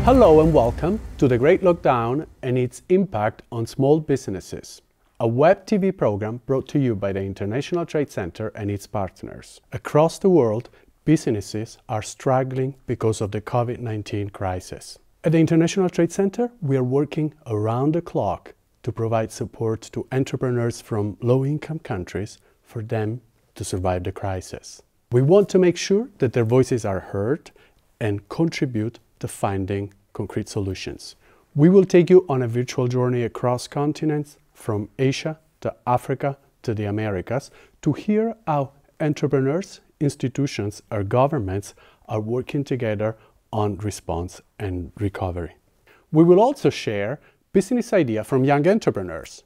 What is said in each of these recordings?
Hello and welcome to The Great Lockdown and its impact on small businesses, a web TV program brought to you by the International Trade Center and its partners. Across the world, businesses are struggling because of the COVID-19 crisis. At the International Trade Center, we are working around the clock to provide support to entrepreneurs from low-income countries for them to survive the crisis. We want to make sure that their voices are heard and contribute to finding concrete solutions. We will take you on a virtual journey across continents, from Asia to Africa to the Americas, to hear how entrepreneurs, institutions, or governments are working together on response and recovery. We will also share business ideas from young entrepreneurs.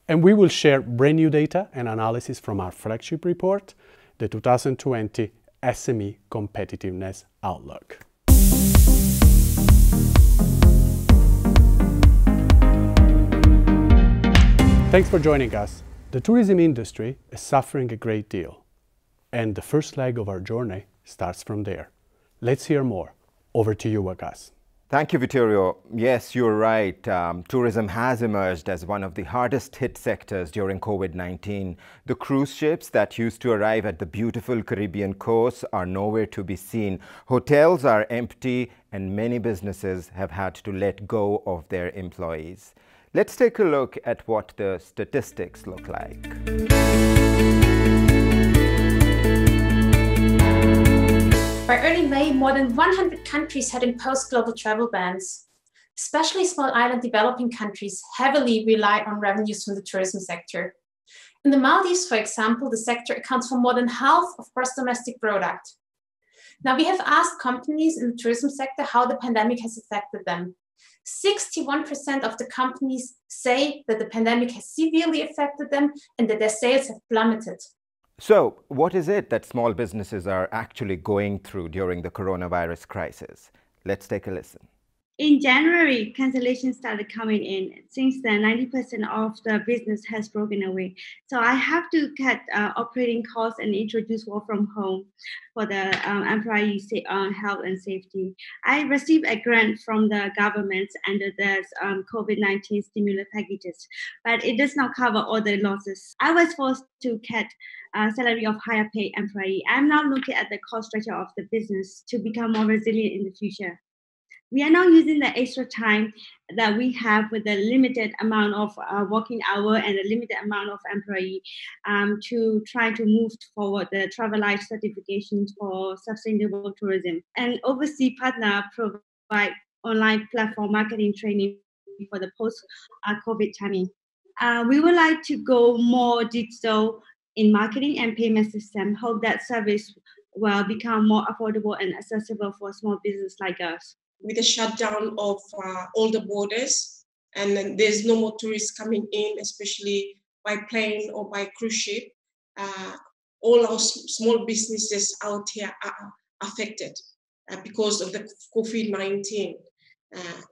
And we will share brand new data and analysis from our flagship report, the 2020 SME Competitiveness Outlook. Thanks for joining us. The tourism industry is suffering a great deal, and the first leg of our journey starts from there. Let's hear more. Over to you, Wakas. Thank you, Vittorio. Yes, you're right. Tourism has emerged as one of the hardest hit sectors during COVID-19. The cruise ships that used to arrive at the beautiful Caribbean coast are nowhere to be seen. Hotels are empty, and many businesses have had to let go of their employees. Let's take a look at what the statistics look like. By early May, more than 100 countries had imposed global travel bans. Especially small island developing countries heavily rely on revenues from the tourism sector. In the Maldives, for example, the sector accounts for more than half of gross domestic product. Now, we have asked companies in the tourism sector how the pandemic has affected them. 61% of the companies say that the pandemic has severely affected them and that their sales have plummeted. So, what is it that small businesses are actually going through during the coronavirus crisis? Let's take a listen. In January, cancellations started coming in. Since then, 90% of the business has broken away. So I have to cut operating costs and introduce work from home for the employees' health and safety. I received a grant from the government under the COVID-19 stimulus packages, but it does not cover all the losses. I was forced to cut salary of higher paid employee. I'm now looking at the cost structure of the business to become more resilient in the future. We are now using the extra time that we have with the limited amount of working hour and a limited amount of employee to try to move forward the Travel Life certifications for sustainable tourism. And overseas partner provide online platform marketing training for the post-COVID timing. We would like to go more digital in marketing and payment system. Hope that service will become more affordable and accessible for small business like us. With the shutdown of all the borders, and then there's no more tourists coming in, especially by plane or by cruise ship, all our small businesses out here are affected because of the COVID-19.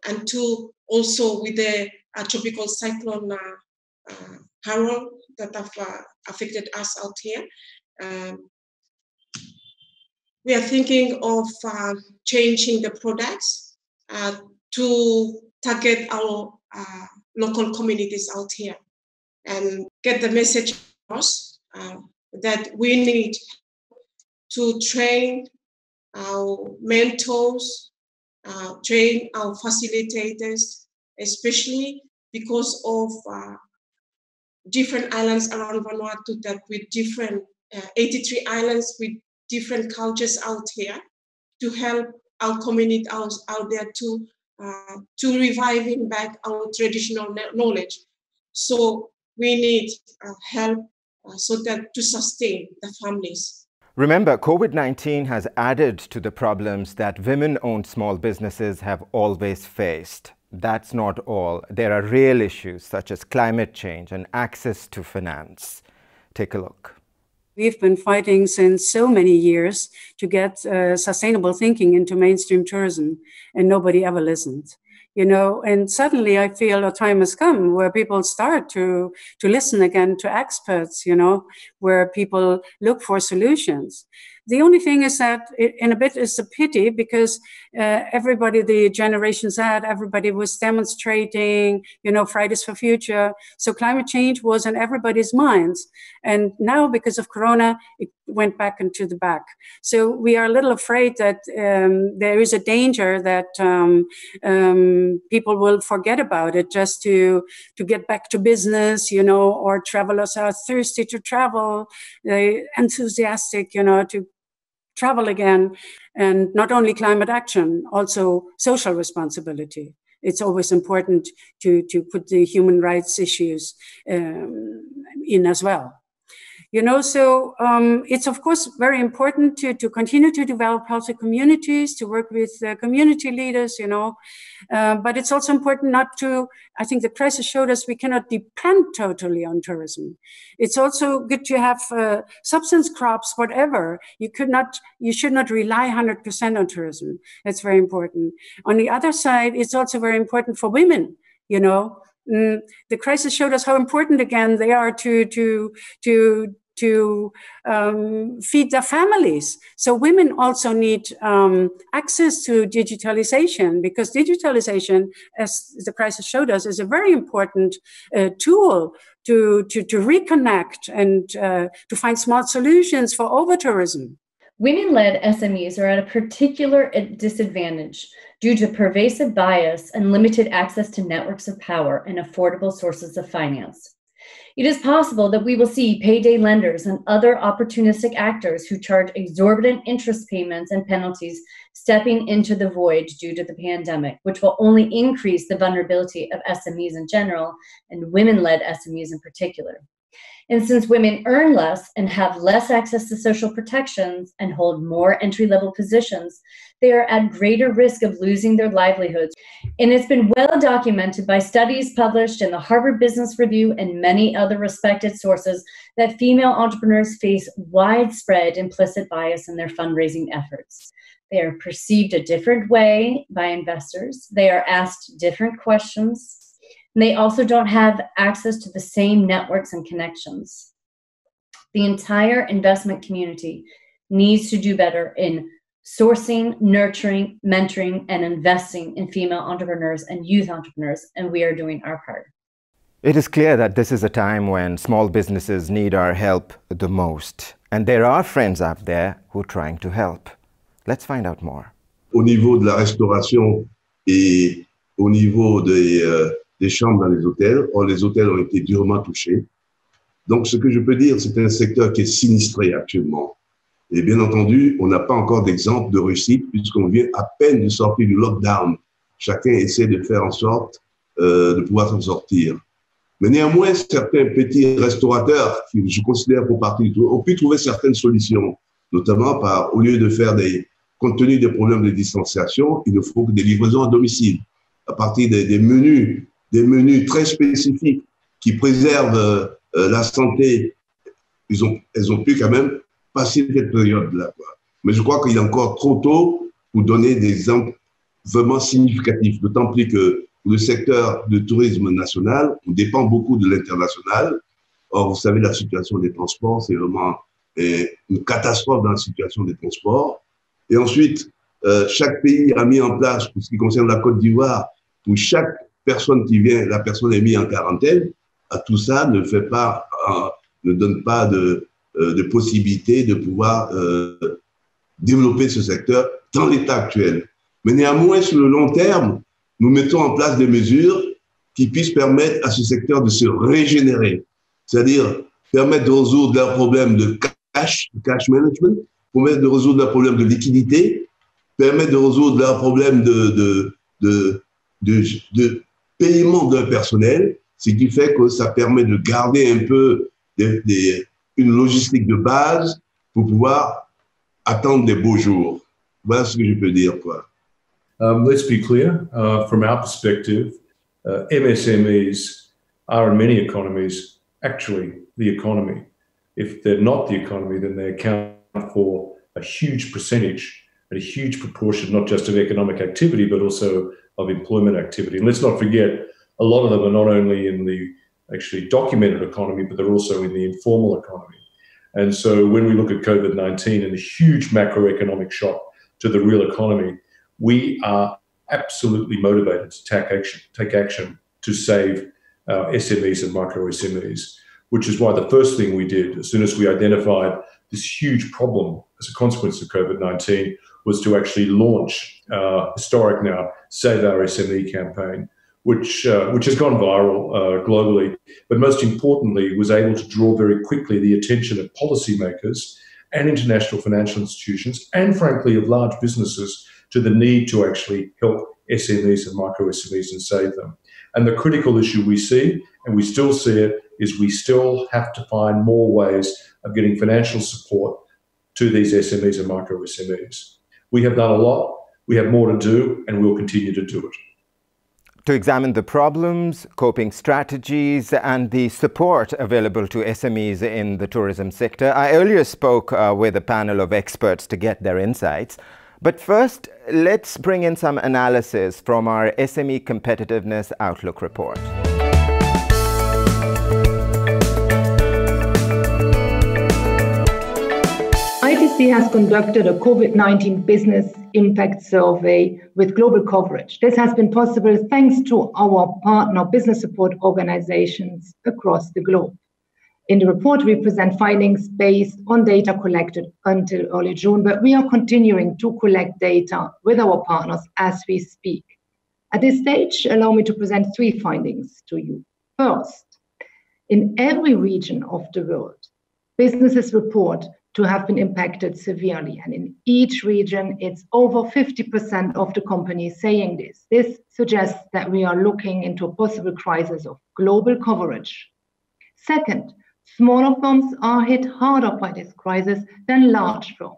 And two, also with the tropical cyclone Harold that have affected us out here. We are thinking of changing the products to target our local communities out here and get the message across that we need to train our mentors, train our facilitators, especially because of different islands around Vanuatu that with different 83 islands with different cultures out here, to help our community out there to reviving back our traditional knowledge. So we need help so that to sustain the families. Remember, COVID-19 has added to the problems that women-owned small businesses have always faced. That's not all. There are real issues such as climate change and access to finance. Take a look. We've been fighting since so many years to get sustainable thinking into mainstream tourism, and nobody ever listened. You know, and suddenly I feel a time has come where people start to listen again to experts, you know, where people look for solutions. The only thing is that in a bit is a pity because everybody, the Generation Z, everybody was demonstrating, you know, Fridays for Future. So climate change was in everybody's minds. And now because of Corona, it went back into the back. So we are a little afraid that there is a danger that people will forget about it just to get back to business, you know, or travelers are thirsty to travel, enthusiastic, you know, to travel again, and not only climate action, also social responsibility. It's always important to put the human rights issues in as well. You know, so it's of course very important to continue to develop healthy communities, to work with community leaders, you know, but it's also important not to, I think the crisis showed us we cannot depend totally on tourism. It's also good to have subsistence crops, whatever. You should not rely 100% on tourism. That's very important. On the other side, it's also very important for women, you know. The crisis showed us how important again they are to feed their families. So women also need access to digitalization, because digitalization, as the crisis showed us, is a very important tool to reconnect and to find smart solutions for over-tourism. Women-led SMEs are at a particular disadvantage due to pervasive bias and limited access to networks of power and affordable sources of finance. It is possible that we will see payday lenders and other opportunistic actors who charge exorbitant interest payments and penalties stepping into the void due to the pandemic, which will only increase the vulnerability of SMEs in general and women-led SMEs in particular. And since women earn less and have less access to social protections and hold more entry-level positions, they are at greater risk of losing their livelihoods. And it's been well documented by studies published in the Harvard Business Review and many other respected sources that female entrepreneurs face widespread implicit bias in their fundraising efforts. They are perceived a different way by investors. They are asked different questions. And they also don't have access to the same networks and connections. The entire investment community needs to do better in sourcing, nurturing, mentoring, and investing in female entrepreneurs and youth entrepreneurs, and we are doing our part. It is clear that this is a time when small businesses need our help the most. And there are friends out there who are trying to help. Let's find out more. Au niveau de la restauration et au niveau des chambres dans les hôtels, les hôtels ont été durement touchés. Donc, ce que je peux dire, c'est un secteur qui est sinistré actuellement. Et bien entendu, on n'a pas encore d'exemple de réussite puisqu'on vient à peine de sortir du lockdown. Chacun essaie de faire en sorte de pouvoir s'en sortir. Mais néanmoins, certains petits restaurateurs, qui je considère pour partie, ont pu trouver certaines solutions, notamment au lieu de faire compte tenu des problèmes de distanciation, il ne faut que des livraisons à domicile, à partir des menus très spécifiques qui préservent la santé. Elles ont pu quand même passer cette période-là. Mais je crois qu'il est encore trop tôt pour donner des exemples vraiment significatifs, d'autant plus que le secteur du tourisme national, on dépend beaucoup de l'international. Or, vous savez, la situation des transports, c'est vraiment une catastrophe dans la situation des transports. Et ensuite, chaque pays a mis en place, pour ce qui concerne la Côte d'Ivoire, pour chaque personne qui vient, la personne est mise en quarantaine. Tout ça ne donne pas de possibilité de pouvoir développer ce secteur dans l'état actuel. Mais néanmoins, sur le long terme, nous mettons en place des mesures qui puissent permettre à ce secteur de se régénérer, c'est-à-dire permettre de résoudre leurs problèmes de cash management, permettre de résoudre leurs problèmes de liquidité, permettre de résoudre leurs problèmes de paiement d'un personnel, ce qui fait que ça permet de garder un peu une logistique de base pour pouvoir attendre des beaux jours. Voilà ce que je peux dire, quoi. Let's be clear, from our perspective, MSMEs are in many economies actually the economy. if they're not the economy, then they account for a huge percentage and a huge proportion, not just of economic activity, but also of employment activity. And let's not forget, a lot of them are not only in the actually documented economy, but they're also in the informal economy. And so when we look at COVID-19 and the huge macroeconomic shock to the real economy, we are absolutely motivated to take action to save SMEs and micro SMEs, which is why the first thing we did as soon as we identified this huge problem as a consequence of COVID-19 was to actually launch historic now Save Our SME campaign, which has gone viral globally, but most importantly was able to draw very quickly the attention of policymakers and international financial institutions and frankly of large businesses to the need to actually help SMEs and micro SMEs and save them. And the critical issue we see, and we still see it, is we still have to find more ways of getting financial support to these SMEs and micro SMEs. We have done a lot, we have more to do, and we'll continue to do it. To examine the problems, coping strategies, and the support available to SMEs in the tourism sector, I earlier spoke with a panel of experts to get their insights. But first, let's bring in some analysis from our SME Competitiveness Outlook report. ITC has conducted a COVID-19 business impact survey with global coverage. This has been possible thanks to our partner business support organizations across the globe. In the report, we present findings based on data collected until early June, but we are continuing to collect data with our partners as we speak. At this stage, allow me to present 3 findings to you. First, in every region of the world, businesses report to have been impacted severely, and in each region, it's over 50% of the companies saying this. This suggests that we are looking into a possible crisis of global coverage. Second, smaller firms are hit harder by this crisis than large firms.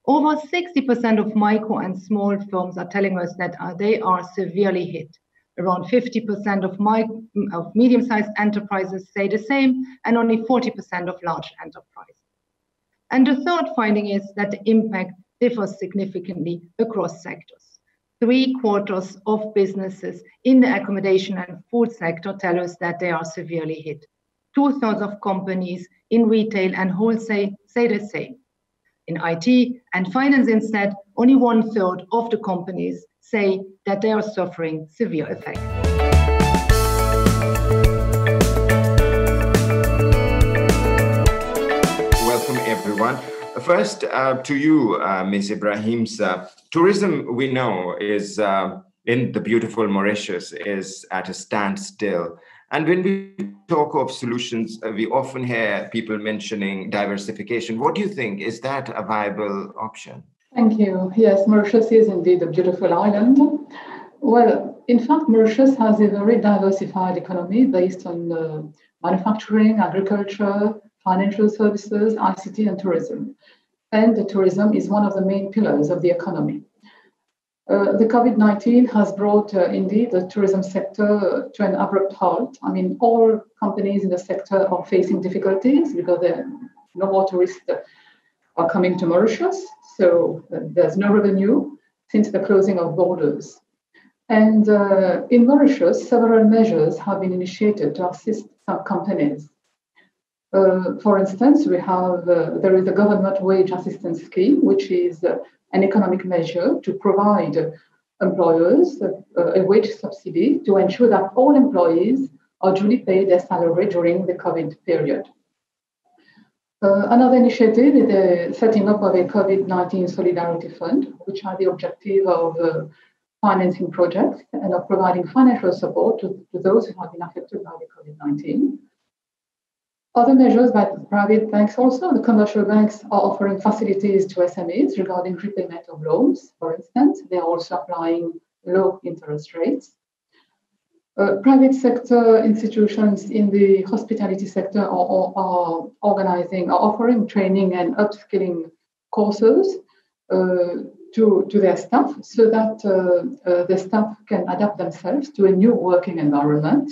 Over 60% of micro and small firms are telling us that they are severely hit. Around 50% of medium-sized enterprises say the same, and only 40% of large enterprises. And the third finding is that the impact differs significantly across sectors. 3/4 of businesses in the accommodation and food sector tell us that they are severely hit. 2/3 of companies in retail and wholesale say the same. In IT and finance instead, only 1/3 of the companies say that they are suffering severe effects. Welcome, everyone. First, to you, Ms. Ibrahims. Tourism, we know, is in the beautiful Mauritius, is at a standstill. And when we talk of solutions, we often hear people mentioning diversification. What do you think? Is that a viable option? Thank you. Yes, Mauritius is indeed a beautiful island. Well, in fact, Mauritius has a very diversified economy based on manufacturing, agriculture, financial services, ICT, and tourism. And the tourism is one of the main pillars of the economy. The COVID-19 has brought, indeed, the tourism sector to an abrupt halt. I mean, all companies in the sector are facing difficulties because no more tourists are coming to Mauritius. So there's no revenue since the closing of borders. And in Mauritius, several measures have been initiated to assist some companies. For instance, there is a government wage assistance scheme, which is an economic measure to provide employers a wage subsidy to ensure that all employees are duly paid their salary during the COVID period. Another initiative is the setting up of a COVID-19 Solidarity Fund, which has the objective of financing projects and of providing financial support to those who have been affected by the COVID-19. Other measures by private banks also, the commercial banks are offering facilities to SMEs regarding repayment of loans, for instance. They are also applying low interest rates. Private sector institutions in the hospitality sector are offering training and upskilling courses to their staff so that the staff can adapt themselves to a new working environment.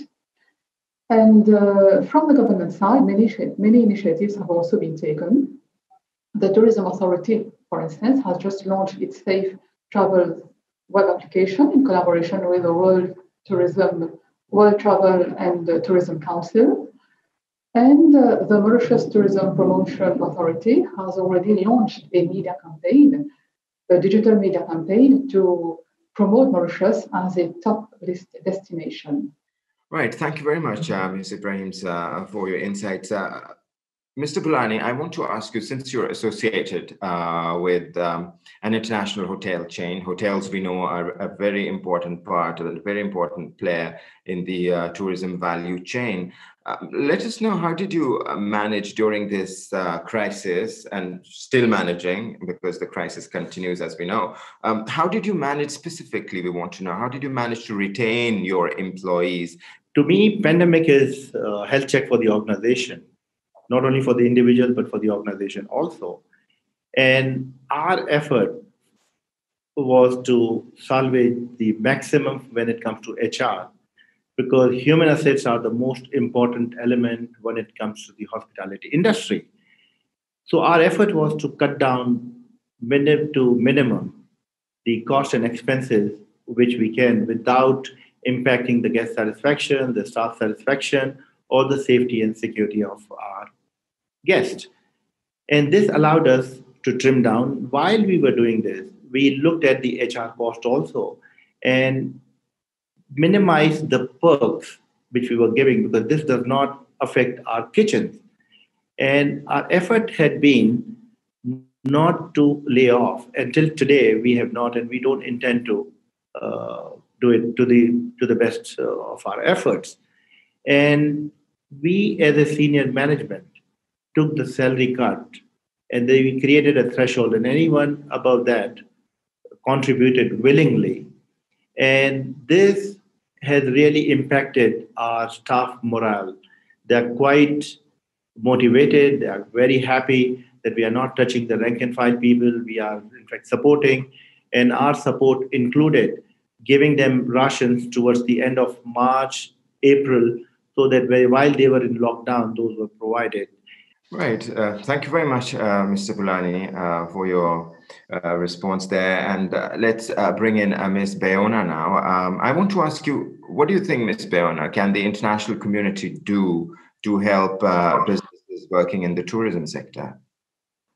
And from the government side, many initiatives have also been taken. The Tourism Authority, for instance, has just launched its Safe Travel web application in collaboration with the World Travel and Tourism Council. And the Mauritius Tourism Promotion Authority has already launched a media campaign, a digital media campaign to promote Mauritius as a top list destination. Right. Thank you very much, Ms. Ibrahims, for your insights. Mr. Bulani, I want to ask you, since you're associated with an international hotel chain, hotels we know are a very important part, a very important player in the tourism value chain. Let us know, how did you manage during this crisis, and still managing because the crisis continues, as we know. How did you manage specifically? We want to know, how did you manage to retain your employees? To me, pandemic is a health check for the organization. Not only for the individual, but for the organization also. And our effort was to salvage the maximum when it comes to HR, because human assets are the most important element when it comes to the hospitality industry. So our effort was to cut down to minimum the cost and expenses which we can without impacting the guest satisfaction, the staff satisfaction, or the safety and security of our guest. And this allowed us to trim down. While we were doing this, we looked at the HR cost also and minimized the perks which we were giving, because this does not affect our kitchens. And our effort had been not to lay off. Until today, we have not, and we don't intend to do it to the best of our efforts. And we, as a senior management, took the salary cut, and we created a threshold, and anyone above that contributed willingly. And this has really impacted our staff morale. They're quite motivated. They are very happy that we are not touching the rank and file people. We are, in fact, supporting, and our support included giving them rations towards the end of March, April, so that while they were in lockdown, those were provided. Right. Thank you very much, Mr. Bulani, for your response there. And let's bring in Ms. Bayona now. I want to ask you, what do you think, Ms. Bayona, can the international community do to help businesses working in the tourism sector?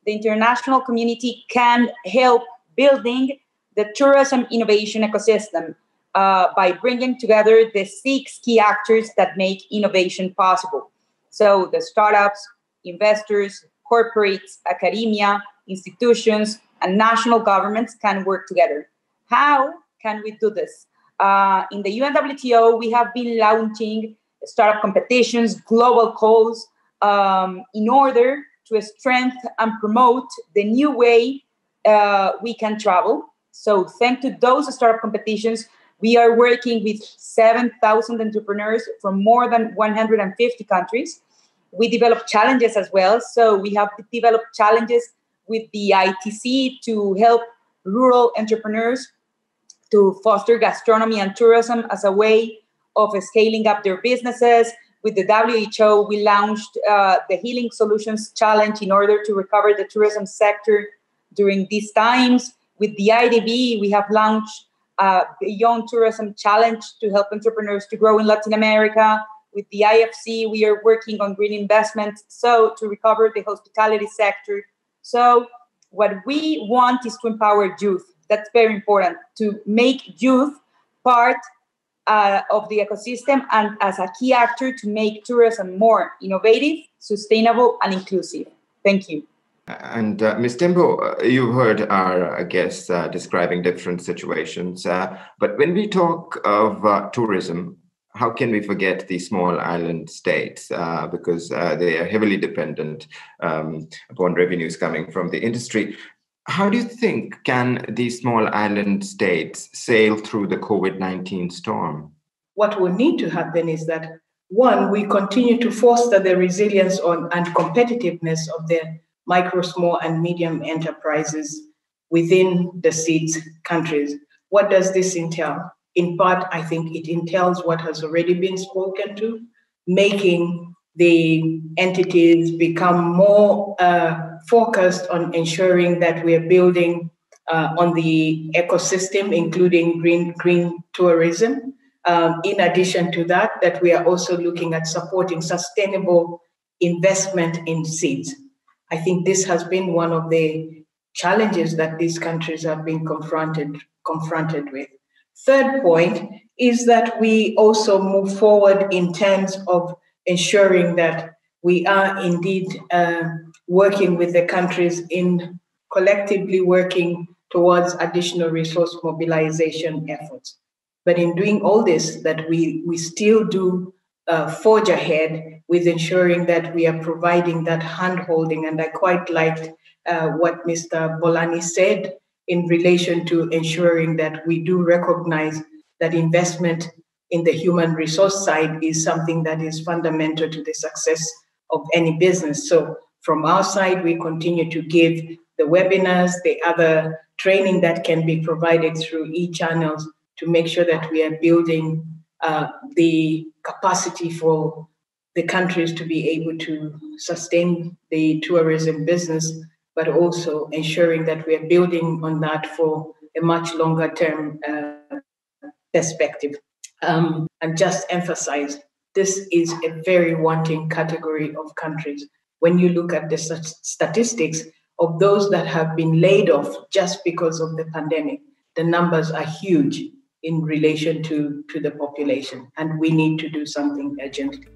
The international community can help building the tourism innovation ecosystem by bringing together the 6 key actors that make innovation possible. So the startups, investors, corporates, academia, institutions, and national governments can work together. How can we do this? In the UNWTO, we have been launching startup competitions, global calls, in order to strengthen and promote the new way we can travel. So thanks to those startup competitions, we are working with 7,000 entrepreneurs from more than 150 countries. We develop challenges as well. So we have developed challenges with the ITC to help rural entrepreneurs to foster gastronomy and tourism as a way of scaling up their businesses. With the WHO, we launched the Healing Solutions Challenge in order to recover the tourism sector during these times. With the IDB, we have launched Beyond Tourism Challenge to help entrepreneurs to grow in Latin America. With the IFC, we are working on green investment, so to recover the hospitality sector. So what we want is to empower youth. That's very important, to make youth part of the ecosystem and as a key actor to make tourism more innovative, sustainable, and inclusive. Thank you. And Ms. Timbo, you heard our guests describing different situations. But when we talk of tourism, how can we forget the small island states? Because they are heavily dependent upon revenues coming from the industry. How do you think can these small island states sail through the COVID-19 storm? What will need to happen is that, one, we continue to foster the resilience and competitiveness of the micro, small, and medium enterprises within the seeds countries. What does this entail? In part, I think it entails what has already been spoken to, making the entities become more focused on ensuring that we are building on the ecosystem, including green tourism. In addition to that we are also looking at supporting sustainable investment in seeds. I think this has been one of the challenges that these countries have been confronted with. Third point is that we also move forward in terms of ensuring that we are indeed working with the countries in collectively working towards additional resource mobilization efforts. But in doing all this, that we still do forge ahead with ensuring that we are providing that hand-holding. And I quite liked what Mr. Bolani said in relation to ensuring that we do recognize that investment in the human resource side is something that is fundamental to the success of any business. So from our side, we continue to give the webinars, the other training that can be provided through e-channels to make sure that we are building the capacity for the countries to be able to sustain the tourism business, but also ensuring that we are building on that for a much longer term perspective. And just emphasize, this is a very wanting category of countries. When you look at the statistics of those that have been laid off just because of the pandemic, the numbers are huge in relation to the population, and we need to do something urgently.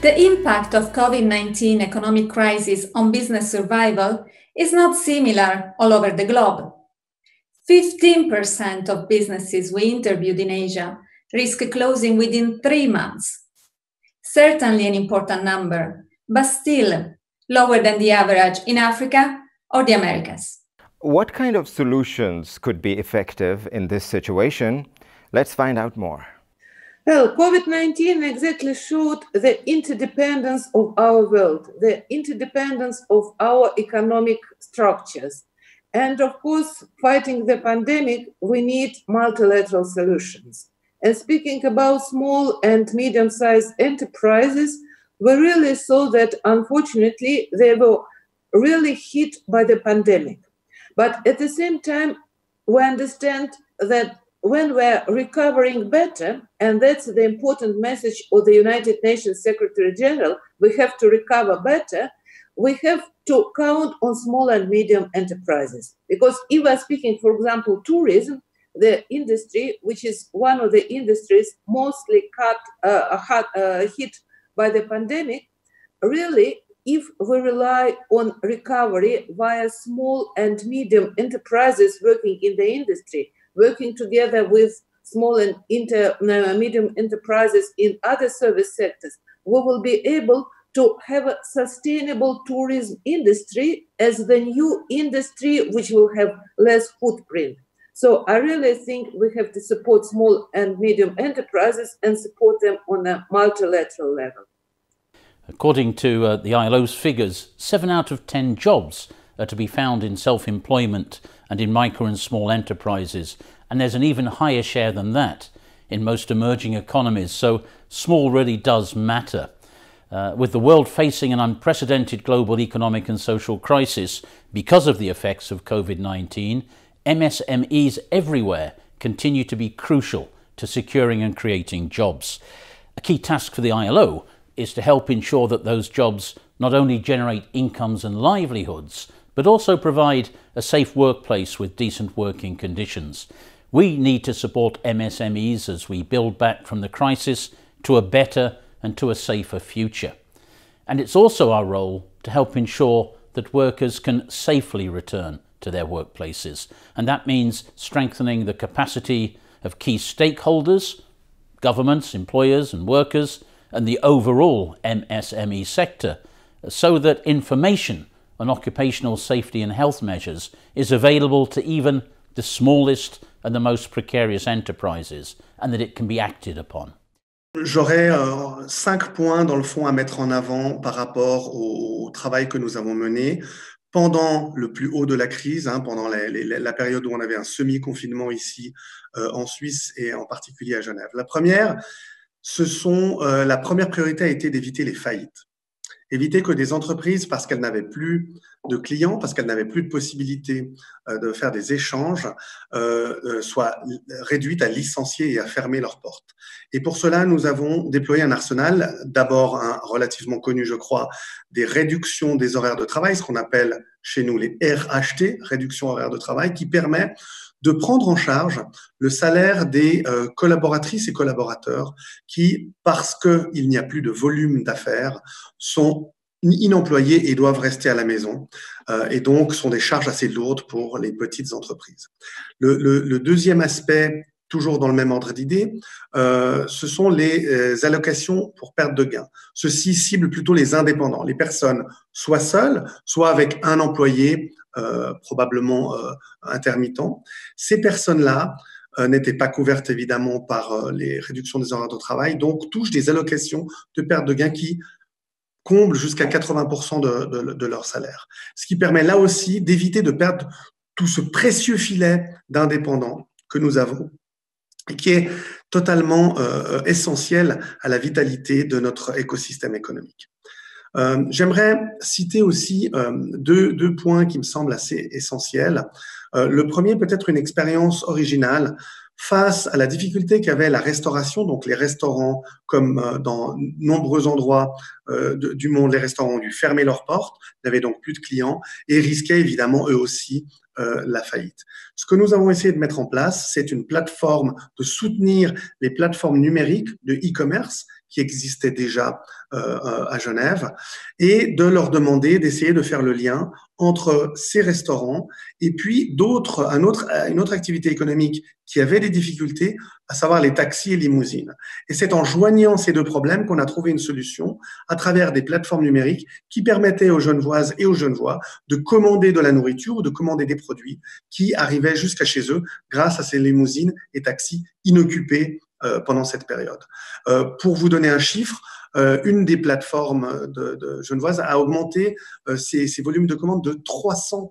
The impact of COVID-19 economic crisis on business survival is not similar all over the globe. 15% of businesses we interviewed in Asia risk closing within 3 months. Certainly an important number, but still lower than the average in Africa or the Americas. What kind of solutions could be effective in this situation? Let's find out more. Well, COVID-19 exactly showed the interdependence of our world, the interdependence of our economic structures. And of course, fighting the pandemic, we need multilateral solutions. And speaking about small and medium-sized enterprises, we really saw that unfortunately they were really hit by the pandemic. But at the same time, we understand that when we're recovering better, and that's the important message of the United Nations Secretary General, we have to recover better, we have to count on small and medium enterprises. Because if we're speaking, for example, tourism, the industry, which is one of the industries mostly hit by the pandemic, really, if we rely on recovery via small and medium enterprises working in the industry, working together with small and medium enterprises in other service sectors, we will be able to have a sustainable tourism industry as the new industry which will have less footprint. So I really think we have to support small and medium enterprises and support them on a multilateral level. According to the ILO's figures, 7 out of 10 jobs are to be found in self-employment and in micro and small enterprises, and there's an even higher share than that in most emerging economies, so small really does matter. With the world facing an unprecedented global economic and social crisis because of the effects of COVID-19, MSMEs everywhere continue to be crucial to securing and creating jobs. A key task for the ILO is to help ensure that those jobs not only generate incomes and livelihoods, but also provide a safe workplace with decent working conditions. We need to support MSMEs as we build back from the crisis to a better and to a safer future. And it's also our role to help ensure that workers can safely return to their workplaces. And that means strengthening the capacity of key stakeholders, governments, employers and workers, and the overall MSME sector, so that information on occupational safety and health measures is available to even the smallest and the most precarious enterprises, and that it can be acted upon. J'aurais 5 points dans le fond à mettre en avant par rapport au travail que nous avons mené pendant le plus haut de la crise, pendant la période où on avait un semi-confinement ici en Suisse et en particulier à Genève. La première priorité a été d'éviter les faillites. Éviter que des entreprises, parce qu'elles n'avaient plus de clients, parce qu'elles n'avaient plus de possibilité de faire des échanges, soient réduites à licencier et à fermer leurs portes. Et pour cela, nous avons déployé un arsenal, d'abord relativement connu, je crois, des réductions des horaires de travail, ce qu'on appelle chez nous les RHT, réduction horaire de travail, qui permet de prendre en charge le salaire des collaboratrices et collaborateurs qui, parce qu'il n'y a plus de volume d'affaires, sont inemployés et doivent rester à la maison et donc sont des charges assez lourdes pour les petites entreprises. Le deuxième aspect, toujours dans le même ordre d'idée, ce sont les allocations pour perte de gain. Ceci cible plutôt les indépendants, les personnes soit seules, soit avec un employé probablement intermittent. Ces personnes-là n'étaient pas couvertes évidemment par les réductions des horaires de travail, donc touchent des allocations de perte de gain qui comblent jusqu'à 80% de leur salaire. Ce qui permet là aussi d'éviter de perdre tout ce précieux filet d'indépendants que nous avons et qui est totalement essentiel à la vitalité de notre écosystème économique. J'aimerais citer aussi deux points qui me semblent assez essentiels. Le premier, peut-être une expérience originale face à la difficulté qu'avait la restauration, donc les restaurants, comme dans nombreux endroits du monde, les restaurants ont dû fermer leurs portes, n'avaient donc plus de clients et risquaient évidemment eux aussi la faillite. Ce que nous avons essayé de mettre en place, c'est une plateforme de soutenir les plateformes numériques de e-commerce qui existaient déjà à Genève et de leur demander d'essayer de faire le lien entre ces restaurants et puis une autre activité économique qui avait des difficultés, à savoir les taxis et limousines. Et c'est en joignant ces deux problèmes qu'on a trouvé une solution à travers des plateformes numériques qui permettaient aux Genevoises et aux Genevois de commander de la nourriture ou de commander des produits qui arrivaient jusqu'à chez eux grâce à ces limousines et taxis inoccupés pendant cette période. Pour vous donner un chiffre, une des plateformes de Genevoise a augmenté ses volumes de commandes de 300%.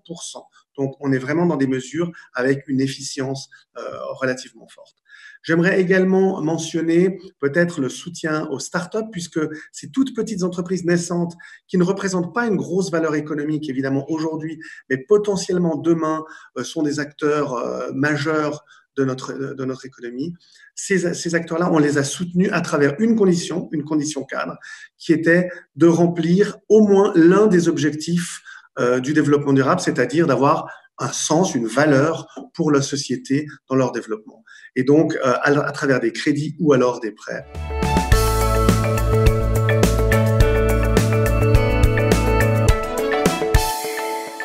Donc, on est vraiment dans des mesures avec une efficience relativement forte. J'aimerais également mentionner peut-être le soutien aux startups, puisque ces toutes petites entreprises naissantes qui ne représentent pas une grosse valeur économique, évidemment, aujourd'hui, mais potentiellement demain, sont des acteurs majeurs de notre économie. Ces acteurs-là, on les a soutenus à travers une condition cadre, qui était de remplir au moins l'un des objectifs du développement durable, c'est-à-dire d'avoir un sens, une valeur pour la société dans leur développement. Et donc, à travers des crédits ou alors des prêts.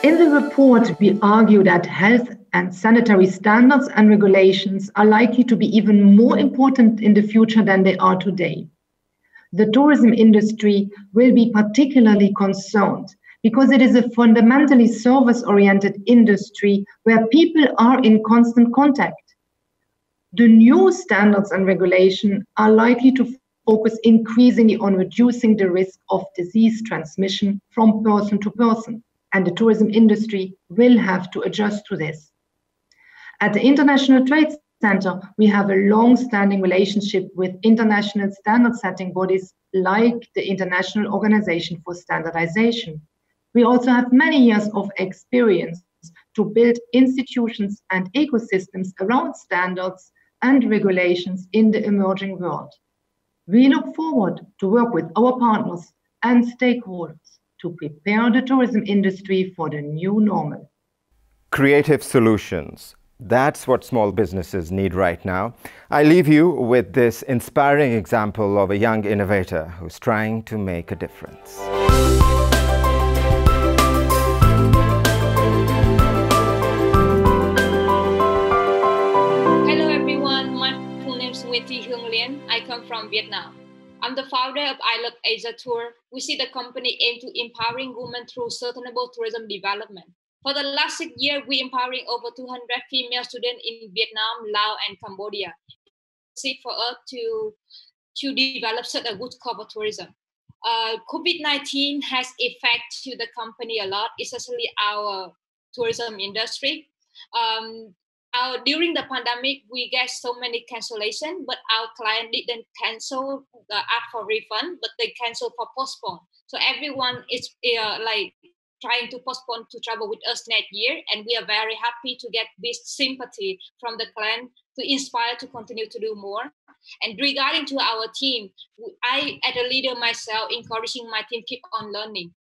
In the report, we argue that health and sanitary standards and regulations are likely to be even more important in the future than they are today. The tourism industry will be particularly concerned because it is a fundamentally service-oriented industry where people are in constant contact. The new standards and regulation are likely to focus increasingly on reducing the risk of disease transmission from person to person, and the tourism industry will have to adjust to this. At the International Trade Center, we have a long-standing relationship with international standard-setting bodies like the International Organization for Standardization. We also have many years of experience to build institutions and ecosystems around standards and regulations in the emerging world. We look forward to work with our partners and stakeholders to prepare the tourism industry for the new normal. Creative solutions. That's what small businesses need right now. I leave you with this inspiring example of a young innovator who's trying to make a difference. Hello everyone, my full name is Nguyễn Thị Hương Liên. I come from Vietnam. I'm the founder of I Love Asia Tour. We see the company aim to empowering women through sustainable tourism development. For the last 6 years, we're empowering over 200 female students in Vietnam, Laos, and Cambodia. It's for us to develop such a good corporate tourism. COVID-19 has affected the company a lot, especially our tourism industry. During the pandemic, we get so many cancellations, but our client didn't cancel the ask for refund, but they cancel for postpone. So everyone is like trying to postpone to travel with us next year, and we are very happy to get this sympathy from the client to inspire to continue to do more. And regarding to our team, I, as a leader myself, encouraging my team keep on learning.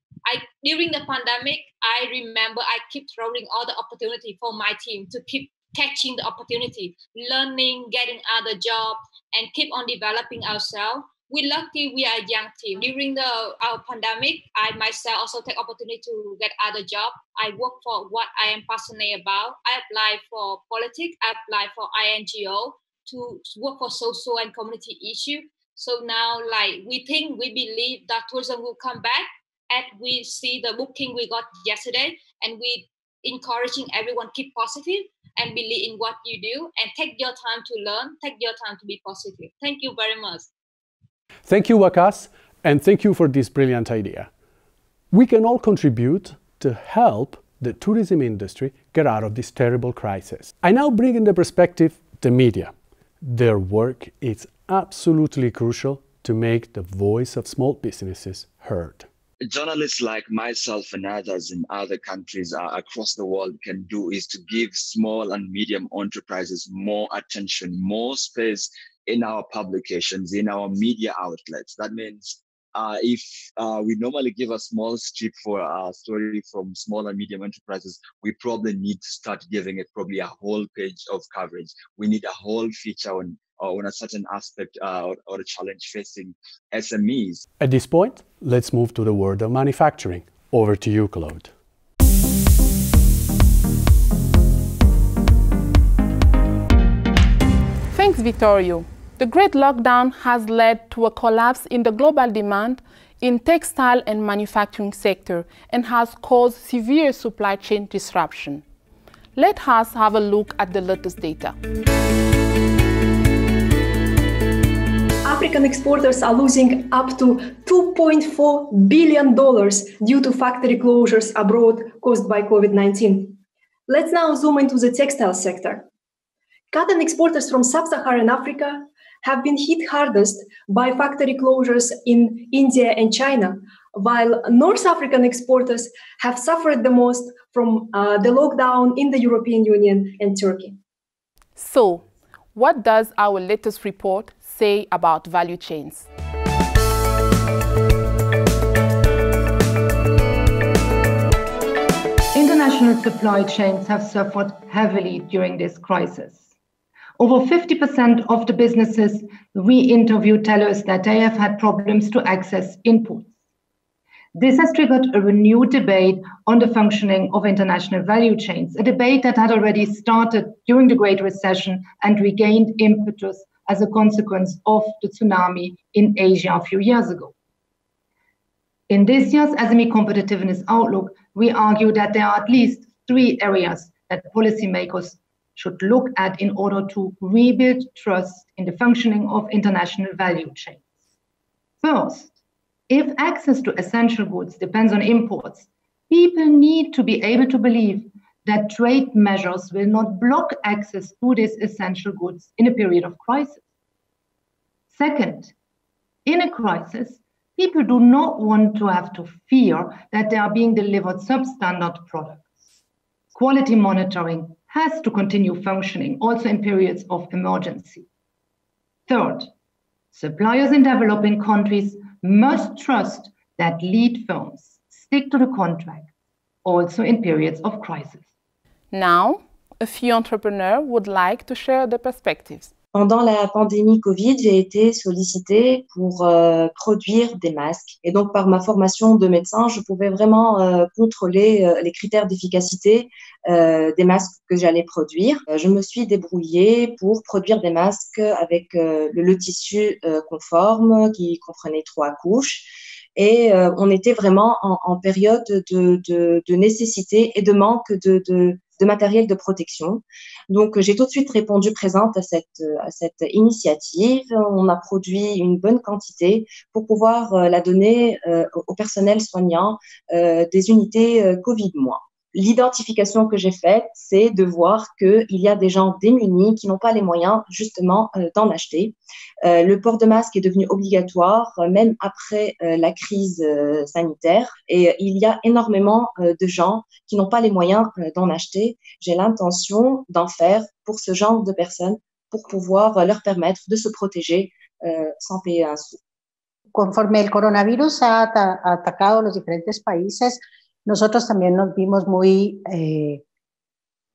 During the pandemic, I remember I keep throwing all the opportunity for my team to keep catching the opportunity, learning, getting other job, and keep on developing ourselves. We're lucky we are a young team. During our pandemic, I myself also take opportunity to get other job. I work for what I am passionate about. I apply for politics. I apply for INGO to work for social and community issue. So now, like, we believe that tourism will come back, and we see the booking we got yesterday, and we encouraging everyone keep positive and believe in what you do, and take your time to learn, take your time to be positive. Thank you very much. Thank you, Wakas, and thank you for this brilliant idea. We can all contribute to help the tourism industry get out of this terrible crisis. I now bring in the perspective the media. Their work is absolutely crucial to make the voice of small businesses heard. Journalists like myself and others in other countries across the world can do is to give small and medium enterprises more attention, more space in our publications, in our media outlets. That means if we normally give a small strip for a story from small and medium enterprises, we probably need to start giving it probably a whole page of coverage. We need a whole feature on a certain aspect or a challenge facing SMEs. At this point, let's move to the world of manufacturing. Over to you, Claude. Thanks, Vittorio. The Great Lockdown has led to a collapse in the global demand in textile and manufacturing sector and has caused severe supply chain disruption. Let us have a look at the latest data. African exporters are losing up to $2.4 billion due to factory closures abroad caused by COVID-19. Let's now zoom into the textile sector. Cotton exporters from sub-Saharan Africa have been hit hardest by factory closures in India and China, while North African exporters have suffered the most from the lockdown in the European Union and Turkey. So, what does our latest report say about value chains? International supply chains have suffered heavily during this crisis. Over 50% of the businesses we interviewed tell us that they have had problems to access inputs. This has triggered a renewed debate on the functioning of international value chains, a debate that had already started during the Great Recession and regained impetus as a consequence of the tsunami in Asia a few years ago. In this year's SME Competitiveness Outlook, we argue that there are at least 3 areas that policymakers should look at in order to rebuild trust in the functioning of international value chains. First, if access to essential goods depends on imports, people need to be able to believe that trade measures will not block access to these essential goods in a period of crisis. Second, in a crisis, people do not want to have to fear that they are being delivered substandard products. Quality monitoring has to continue functioning also in periods of emergency. Third, suppliers in developing countries must trust that lead firms stick to the contract also in periods of crisis. Now, a few entrepreneurs would like to share their perspectives. Pendant la pandémie Covid, j'ai été sollicitée pour produire des masques. Et donc, par ma formation de médecin, je pouvais vraiment contrôler les critères d'efficacité des masques que j'allais produire. Je me suis débrouillée pour produire des masques avec le tissu conforme qui comprenait 3 couches. Et on était vraiment en période de nécessité et de manque de matériel de protection. Donc, j'ai tout de suite répondu présente à cette initiative. On a produit une bonne quantité pour pouvoir la donner au personnel soignant des unités Covid-. L'identification que j'ai faite, c'est de voir qu'il y a des gens démunis qui n'ont pas les moyens justement d'en acheter. Le port de masque est devenu obligatoire même après la crise sanitaire et il y a énormément de gens qui n'ont pas les moyens d'en acheter. J'ai l'intention d'en faire pour ce genre de personnes pour pouvoir leur permettre de se protéger sans payer un sou. Conforme el coronavirus ha atacado los diferentes países, nosotros también nos vimos muy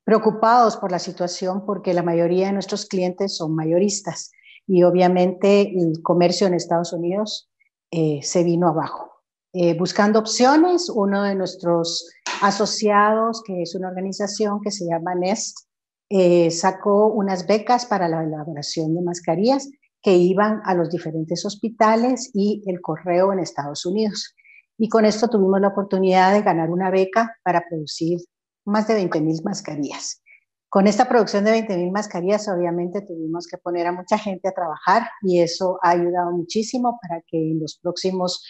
preocupados por la situación porque la mayoría de nuestros clientes son mayoristas y obviamente el comercio en Estados Unidos se vino abajo. Buscando opciones, uno de nuestros asociados, que es una organización que se llama NEST, sacó unas becas para la elaboración de mascarillas que iban a los diferentes hospitales y el correo en Estados Unidos. Y con esto tuvimos la oportunidad de ganar una beca para producir más de 20,000 mascarillas. Con esta producción de 20,000 mascarillas, obviamente tuvimos que poner a mucha gente a trabajar y eso ha ayudado muchísimo para que en los próximos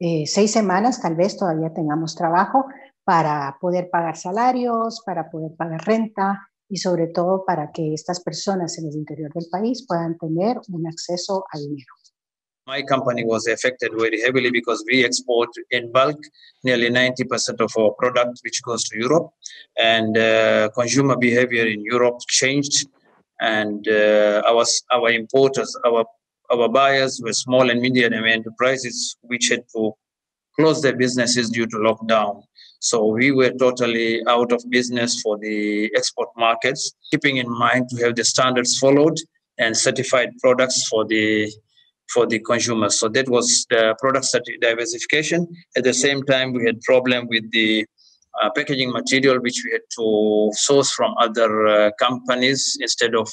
6 semanas tal vez todavía tengamos trabajo para poder pagar salarios, para poder pagar renta y sobre todo para que estas personas en el interior del país puedan tener un acceso a dinero. My company was affected very heavily because we export in bulk nearly 90% of our product which goes to Europe, and consumer behavior in Europe changed, and our importers, our buyers were small and medium enterprises which had to close their businesses due to lockdown. So we were totally out of business for the export markets, keeping in mind to have the standards followed and certified products for the consumers. So that was the product diversification. At the same time, we had problem with the packaging material, which we had to source from other companies instead of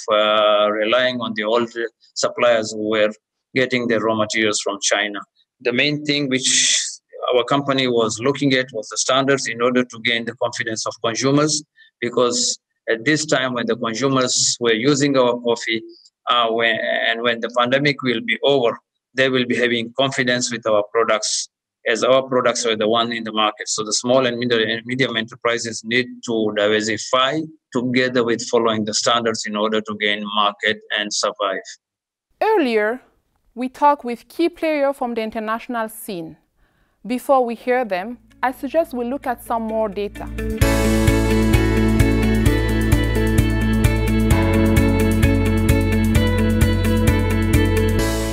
relying on the old suppliers who were getting their raw materials from China. The main thing which our company was looking at was the standards in order to gain the confidence of consumers, because at this time when the consumers were using our coffee, when the pandemic will be over, they will be having confidence with our products, as our products are the one in the market. So the small and medium enterprises need to diversify together with following the standards in order to gain market and survive. Earlier, we talked with key players from the international scene. Before we hear them, I suggest we look at some more data.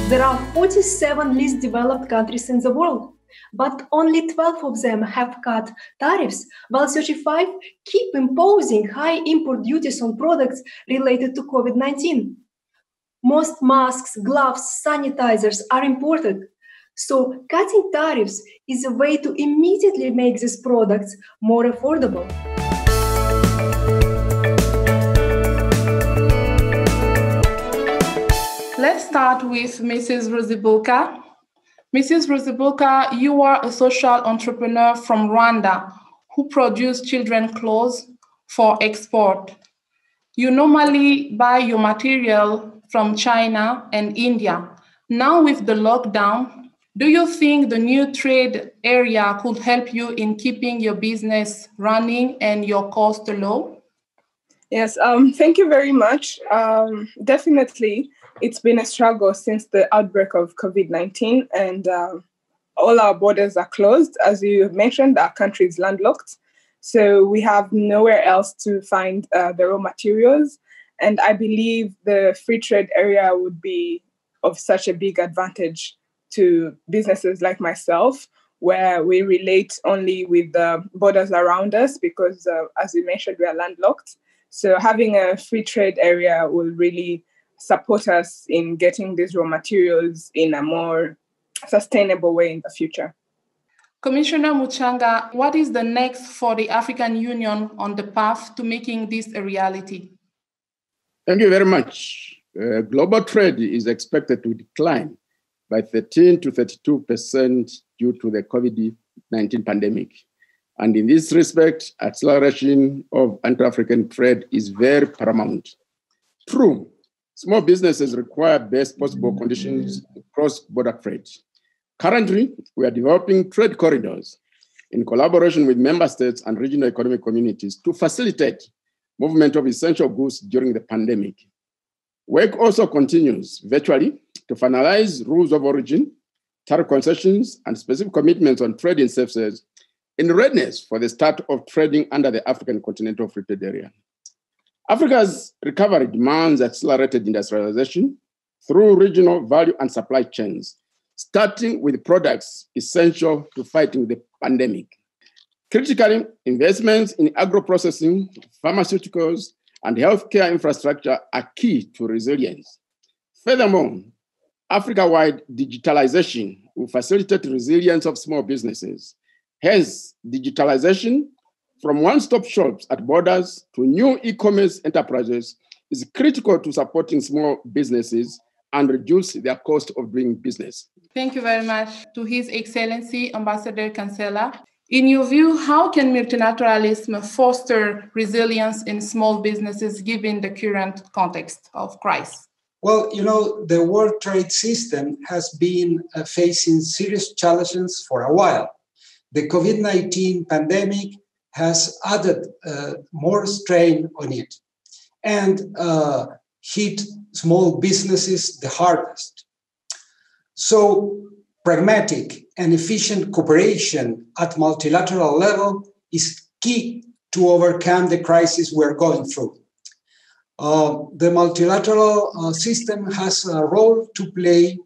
There are 47 least developed countries in the world, but only 12 of them have cut tariffs, while 35 keep imposing high import duties on products related to COVID-19. Most masks, gloves, sanitizers are imported. So cutting tariffs is a way to immediately make these products more affordable. Let's start with Mrs. Rosibulka. Mrs. Rosibulka, you are a social entrepreneur from Rwanda who produce children's clothes for export. You normally buy your material from China and India. Now with the lockdown, do you think the new trade area could help you in keeping your business running and your cost low? Yes, thank you very much. Definitely, it's been a struggle since the outbreak of COVID-19, and all our borders are closed. As you mentioned, our country is landlocked, so we have nowhere else to find the raw materials. And I believe the free trade area would be of such a big advantage to businesses like myself, where we relate only with the borders around us because, as you mentioned, we are landlocked. So having a free trade area will really support us in getting these raw materials in a more sustainable way in the future. Commissioner Muchanga, what is the next for the African Union on the path to making this a reality? Thank you very much. Global trade is expected to decline by 13 to 32% due to the COVID-19 pandemic. And in this respect, acceleration of inter-African trade is very paramount. True, small businesses require best possible conditions to cross-border trade. Currently, we are developing trade corridors in collaboration with member states and regional economic communities to facilitate movement of essential goods during the pandemic. Work also continues virtually to finalize rules of origin, tariff concessions, and specific commitments on trading services in readiness for the start of trading under the African Continental Free Trade Area. Africa's recovery demands accelerated industrialization through regional value and supply chains, starting with products essential to fighting the pandemic. Critically, investments in agro-processing, pharmaceuticals, and healthcare infrastructure are key to resilience. Furthermore, Africa-wide digitalization will facilitate resilience of small businesses. Hence, digitalization from one-stop shops at borders to new e-commerce enterprises is critical to supporting small businesses and reduce their cost of doing business. Thank you very much to His Excellency Ambassador Cancela. In your view, how can multilateralism foster resilience in small businesses given the current context of crisis? Well, the world trade system has been facing serious challenges for a while. The COVID-19 pandemic has added more strain on it and hit small businesses the hardest. So pragmatic and efficient cooperation at multilateral level is key to overcome the crisis we're going through. The multilateral system has a role to play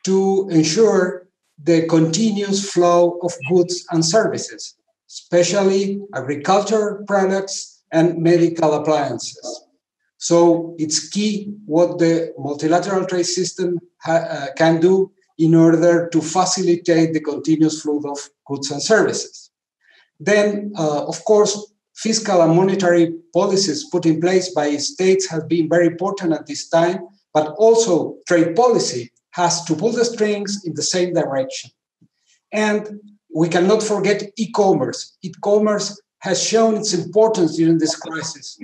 to ensure the continuous flow of goods and services, especially agricultural products and medical appliances. So it's key what the multilateral trade system can do in order to facilitate the continuous flow of goods and services. Then, of course, fiscal and monetary policies put in place by states have been very important at this time, but also trade policy has to pull the strings in the same direction. And we cannot forget e-commerce. E-commerce has shown its importance during this crisis.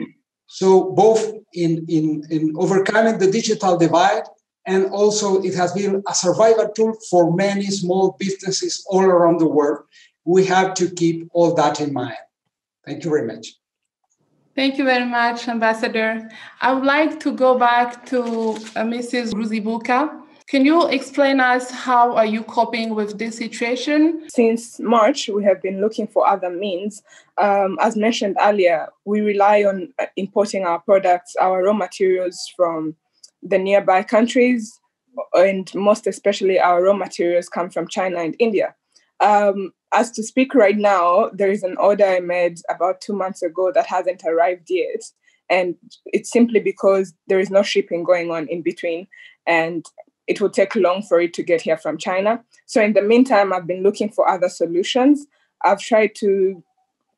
So both in overcoming the digital divide, and also it has been a survival tool for many small businesses all around the world. We have to keep all that in mind. Thank you very much. Thank you very much, Ambassador. I would like to go back to Mrs. Ruzibuka. Can you explain us how are you coping with this situation? Since March, we have been looking for other means. As mentioned earlier, we rely on importing our products, our raw materials from the nearby countries, and most especially our raw materials come from China and India. As to speak right now, there is an order I made about 2 months ago that hasn't arrived yet. And it's simply because there is no shipping going on in between. And it will take long for it to get here from China. So in the meantime, I've been looking for other solutions. I've tried to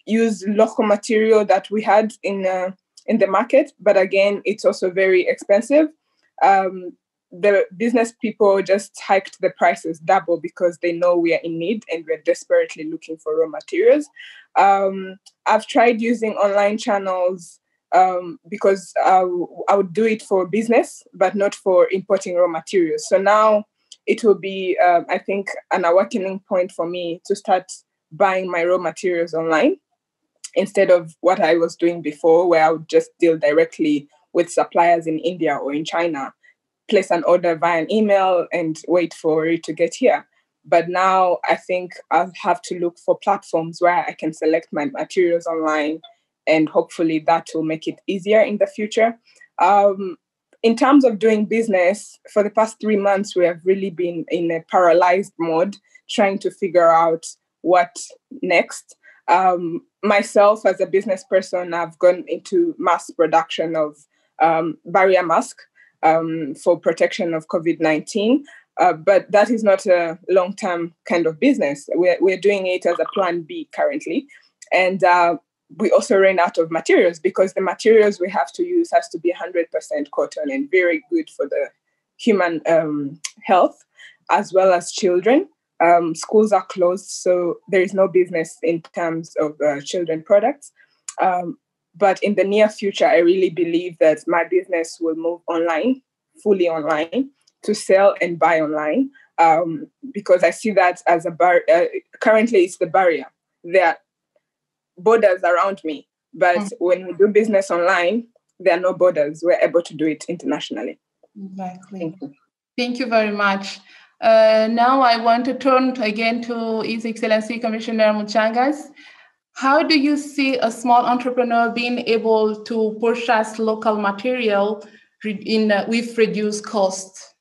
use local material that we had in the market, but again, it's also very expensive. The business people just hiked the prices double because they know we are in need and we're desperately looking for raw materials. I've tried using online channels because I would do it for business, but not for importing raw materials. So now it will be, I think, an awakening point for me to start buying my raw materials online instead of what I was doing before, where I would just deal directly with suppliers in India or in China, place an order via an email and wait for it to get here. But now I think I'll have to look for platforms where I can select my materials online, and hopefully that will make it easier in the future. In terms of doing business, for the past 3 months, we have really been in a paralyzed mode, trying to figure out what next. Myself, as a business person, I've gone into mass production of barrier mask for protection of COVID-19. But that is not a long-term kind of business. We're doing it as a plan B currently. And we also ran out of materials because the materials we have to use has to be 100% cotton and very good for the human health, as well as children. schools are closed, so there is no business in terms of children products. But in the near future, I really believe that my business will move online, fully online, to sell and buy online, because I see that as a currently it's the barrier. There are borders around me, but when we do business online, there are no borders. We're able to do it internationally. Exactly. Thank you very much. Now I want to turn again to His Excellency Commissioner Muchangas. How do you see a small entrepreneur being able to purchase local material with reduced costs?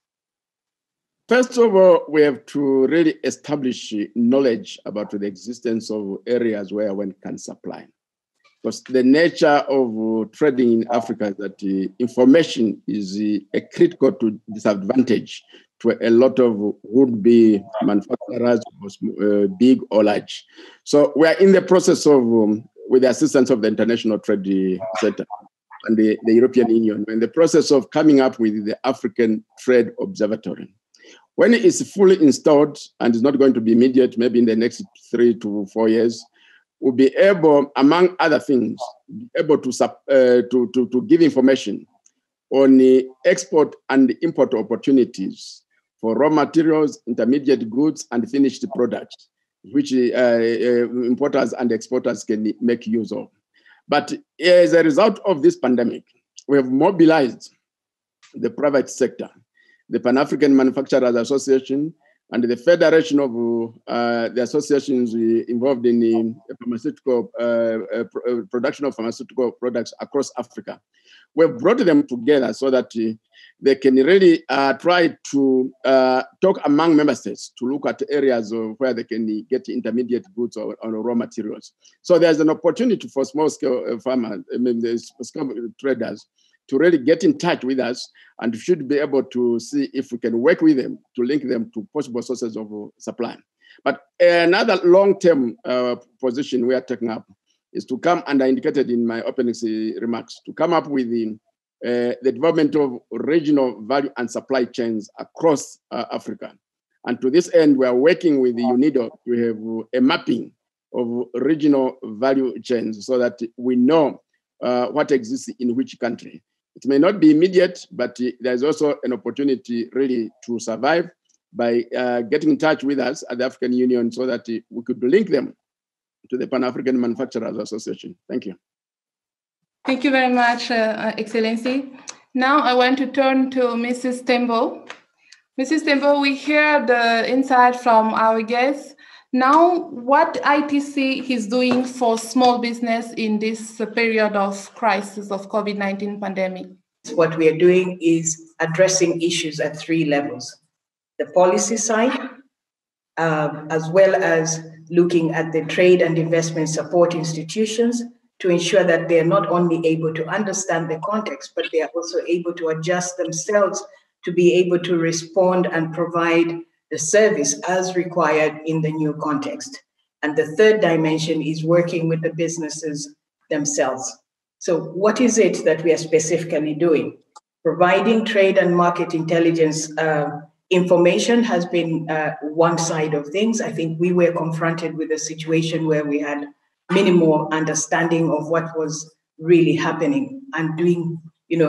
First of all, we have to really establish knowledge about the existence of areas where one can supply. Because the nature of trading in Africa is that information is a critical disadvantage to a lot of would-be manufacturers, big or large. So we are in the process of, with the assistance of the International Trade Center and the European Union, we're in the process of coming up with the African Trade Observatory. When it is fully installed, and it's not going to be immediate, maybe in the next 3 to 4 years, we'll be able, among other things, be able to give information on the export and import opportunities for raw materials, intermediate goods, and finished products, which importers and exporters can make use of. But as a result of this pandemic, we have mobilized the private sector, the Pan-African Manufacturers Association, and the Federation of the associations involved in the pharmaceutical production of pharmaceutical products across Africa. We've brought them together so that they can really try to talk among member states to look at areas where they can get intermediate goods or raw materials. So there's an opportunity for small-scale farmers, small traders, to really get in touch with us, and we should be able to see if we can work with them to link them to possible sources of supply. But another long-term position we are taking up is to come, and I indicated in my opening remarks, to come up with the development of regional value and supply chains across Africa. And to this end, we are working with the UNIDO to have a mapping of regional value chains so that we know what exists in which country. It may not be immediate, but there's also an opportunity really to survive by getting in touch with us at the African Union so that we could link them to the Pan-African Manufacturers Association. Thank you. Thank you very much, Excellency. Now I want to turn to Mrs. Tembo. Mrs. Tembo, we hear the insight from our guests. Now, what ITC is doing for small business in this period of crisis of COVID-19 pandemic? What we are doing is addressing issues at 3 levels. The policy side, as well as looking at the trade and investment support institutions to ensure that they are not only able to understand the context, but they are also able to adjust themselves to be able to respond and provide the service as required in the new context. And the third dimension is working with the businesses themselves. So what is it that we are specifically doing? Providing trade and market intelligence information has been one side of things. I think we were confronted with a situation where we had minimal understanding of what was really happening, and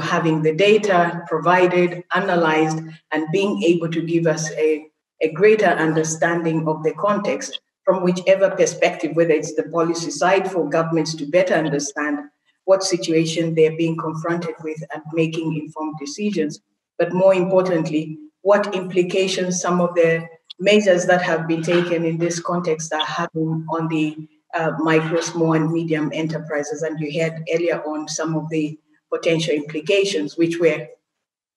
having the data provided, analyzed, and being able to give us a greater understanding of the context from whichever perspective, whether it's the policy side for governments to better understand what situation they're being confronted with and making informed decisions, but more importantly, what implications some of the measures that have been taken in this context are having on the micro, small, and medium enterprises. And you heard earlier on some of the potential implications, which were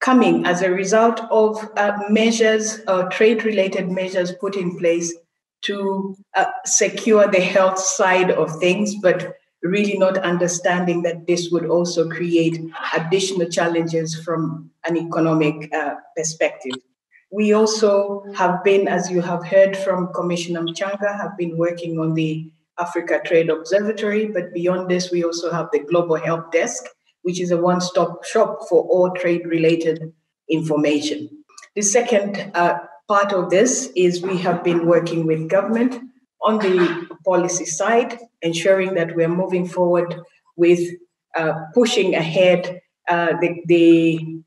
coming as a result of measures, trade-related measures put in place to secure the health side of things, but really not understanding that this would also create additional challenges from an economic perspective. We also have been, as you have heard from Commissioner Mchanga, have been working on the Africa Trade Observatory, but beyond this, we also have the Global Help Desk, which is a one-stop shop for all trade-related information. The second part of this is we have been working with government on the policy side, ensuring that we're moving forward with pushing ahead the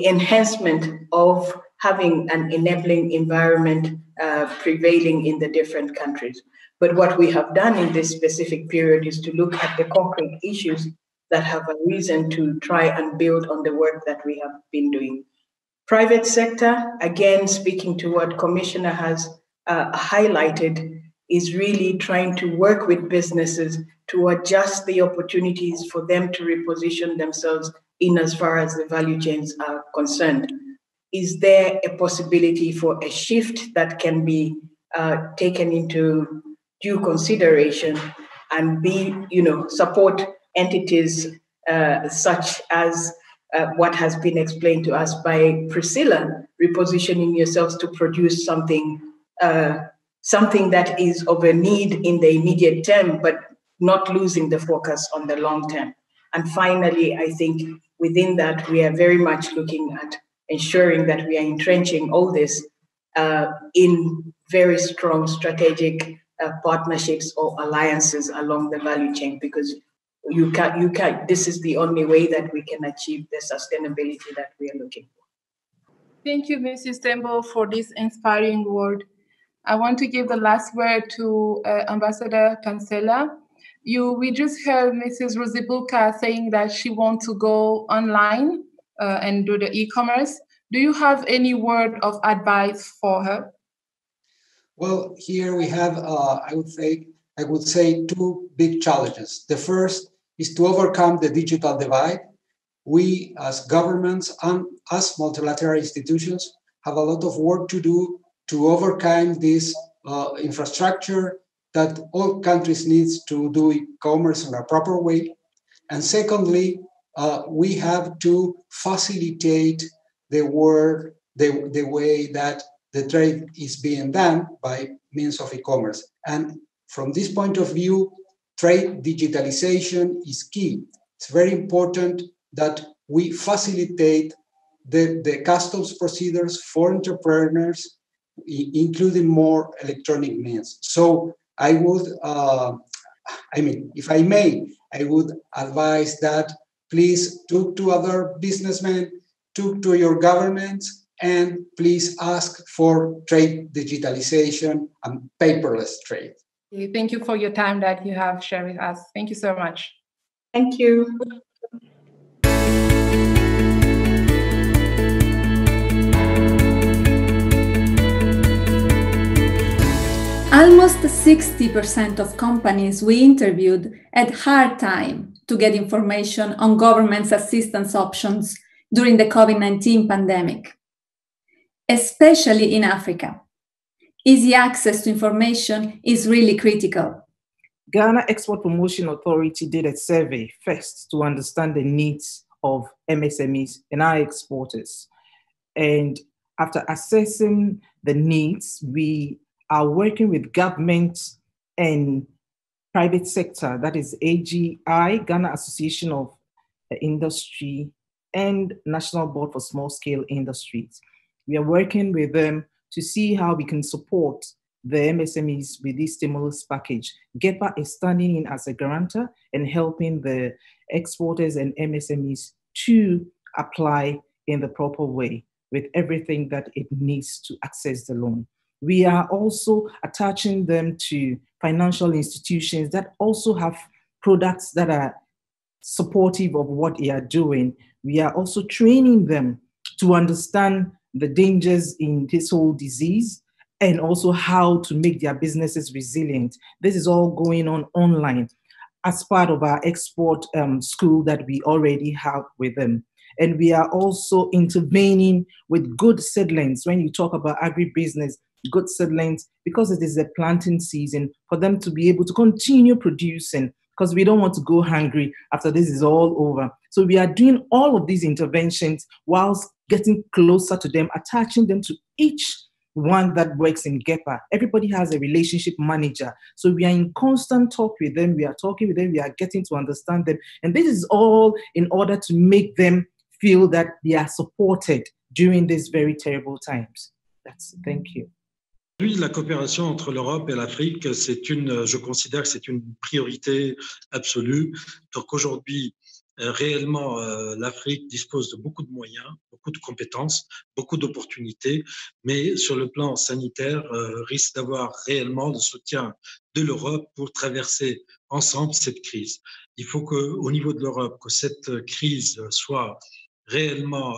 enhancement of having an enabling environment prevailing in the different countries. But what we have done in this specific period is to look at the concrete issues that have arisen to try and build on the work that we have been doing. Private sector, again, speaking to what Commissioner has highlighted, is really trying to work with businesses to adjust the opportunities for them to reposition themselves in as far as the value chains are concerned. Is there a possibility for a shift that can be taken into due consideration and support entities such as what has been explained to us by Priscilla, repositioning yourselves to produce something that is of a need in the immediate term, but not losing the focus on the long term. And finally, I think within that, we are very much looking at ensuring that we are entrenching all this in very strong strategic partnerships or alliances along the value chain, because you can't, this is the only way that we can achieve the sustainability that we are looking for. Thank you, Mrs. Tembo, for this inspiring word. I want to give the last word to Ambassador Kansela. We just heard Mrs. Rosibulka saying that she wants to go online and do the e-commerce. Do you have any word of advice for her? Well, here we have, I would say two big challenges. The first is to overcome the digital divide. We, as governments and as multilateral institutions, have a lot of work to do to overcome this infrastructure that all countries need to do e-commerce in a proper way. And secondly, we have to facilitate the way that the trade is being done by means of e-commerce. And from this point of view, trade digitalization is key. It's very important that we facilitate the customs procedures for entrepreneurs, including more electronic means. So I would, if I may, I would advise that please talk to other businessmen, talk to your governments, and please ask for trade digitalization and paperless trade. Thank you for your time that you have shared with us. Thank you so much. Thank you. Almost 60% of companies we interviewed had hard time to get information on government's assistance options during the COVID-19 pandemic, especially in Africa. Easy access to information is really critical. Ghana Export Promotion Authority did a survey first to understand the needs of MSMEs and our exporters. And after assessing the needs, we are working with government and private sector, that is AGI, Ghana Association of Industry, and National Board for Small Scale Industries. We are working with them to see how we can support the MSMEs with this stimulus package. GEPA is standing in as a guarantor and helping the exporters and MSMEs to apply in the proper way with everything that it needs to access the loan. We are also attaching them to financial institutions that also have products that are supportive of what they are doing. We are also training them to understand the dangers in this whole disease and also how to make their businesses resilient. This is all going on online as part of our export school that we already have with them. And we are also intervening with good seedlings. When you talk about agribusiness, good seedlings, because it is a planting season, for them to be able to continue producing, because we don't want to go hungry after this is all over. So we are doing all of these interventions whilst getting closer to them, attaching them to each one that works in GEPA. Everybody has a relationship manager. So we are in constant talk with them. We are talking with them. We are getting to understand them. And this is all in order to make them feel that they are supported during these very terrible times. Thank you. Aujourd'hui, la coopération entre l'Europe et l'Afrique, je considère que c'est une priorité absolue. Donc aujourd'hui, réellement, l'Afrique dispose de beaucoup de moyens, beaucoup de compétences, beaucoup d'opportunités, mais sur le plan sanitaire, risque d'avoir réellement le soutien de l'Europe pour traverser ensemble cette crise. Il faut qu'au niveau de l'Europe, que cette crise soit réellement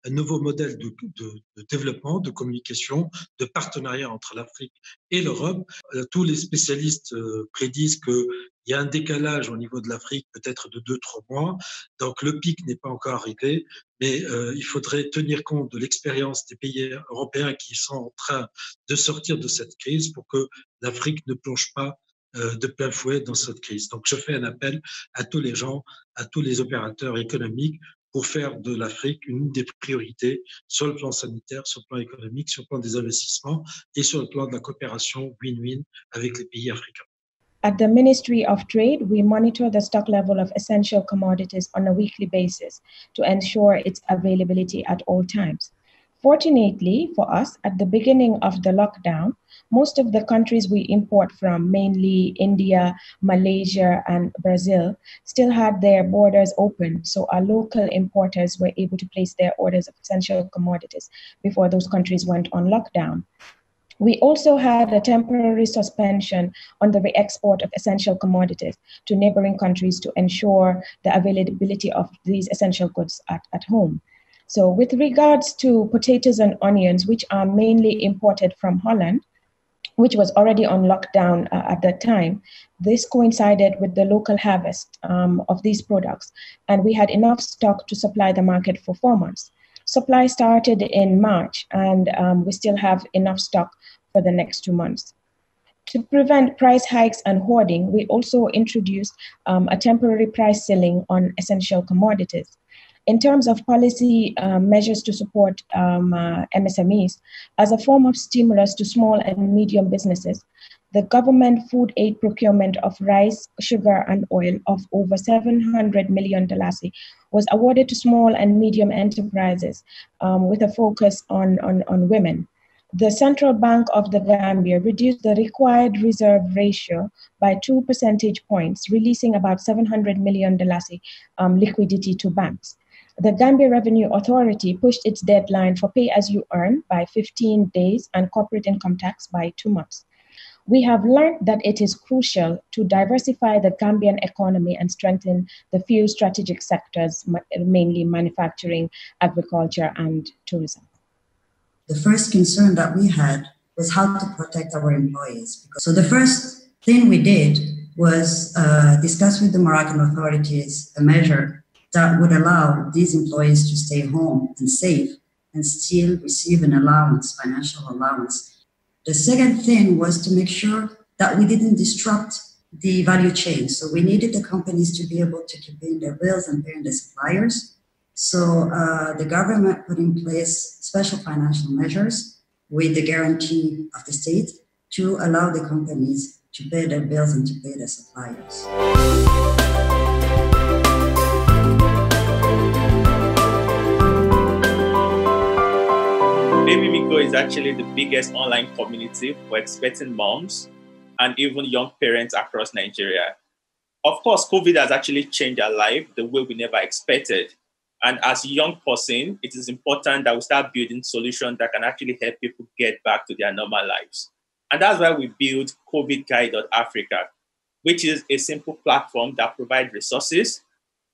un nouveau modèle de développement, de communication, de partenariat entre l'Afrique et l'Europe. Tous les spécialistes prédisent qu'il y a un décalage au niveau de l'Afrique, peut-être de 2-3 mois. Donc le pic n'est pas encore arrivé, mais il faudrait tenir compte de l'expérience des pays européens qui sont en train de sortir de cette crise pour que l'Afrique ne plonge pas de plein fouet dans cette crise. Donc je fais un appel à tous les gens, à tous les opérateurs économiques pour faire de l'Afrique une des priorités sur le plan sanitaire, sur le plan économique, sur le plan des investissements et sur le plan de la coopération win-win avec les pays africains. At the Ministry of Trade, we monitor the stock level of essential commodities on a weekly basis to ensure its availability at all times. Fortunately for us, at the beginning of the lockdown, most of the countries we import from, mainly India, Malaysia, and Brazil, still had their borders open. So our local importers were able to place their orders of essential commodities before those countries went on lockdown. We also had a temporary suspension on the re-export of essential commodities to neighboring countries to ensure the availability of these essential goods at home. So with regards to potatoes and onions, which are mainly imported from Holland, which was already on lockdown at that time, this coincided with the local harvest of these products, and we had enough stock to supply the market for 4 months. Supply started in March, and we still have enough stock for the next 2 months. To prevent price hikes and hoarding, we also introduced a temporary price ceiling on essential commodities. In terms of policy measures to support MSMEs, as a form of stimulus to small and medium businesses, the government food aid procurement of rice, sugar, and oil of over $700 million was awarded to small and medium enterprises with a focus on women. The Central Bank of the Gambia reduced the required reserve ratio by 2 percentage points, releasing about $700 million liquidity to banks. The Gambia Revenue Authority pushed its deadline for pay-as-you-earn by 15 days and corporate income tax by 2 months. We have learned that it is crucial to diversify the Gambian economy and strengthen the few strategic sectors, mainly manufacturing, agriculture, and tourism. The first concern that we had was how to protect our employees. So the first thing we did was discuss with the Moroccan authorities a measure that would allow these employees to stay home and safe and still receive an allowance, financial allowance. The second thing was to make sure that we didn't disrupt the value chain. So we needed the companies to be able to keep paying their bills and paying their suppliers. So the government put in place special financial measures with the guarantee of the state to allow the companies to pay their bills and to pay their suppliers. Baby Miko is actually the biggest online community for expecting moms and even young parents across Nigeria. Of course, COVID has actually changed our life the way we never expected. And as a young person, it is important that we start building solutions that can actually help people get back to their normal lives. And that's why we built COVIDguide.Africa, which is a simple platform that provides resources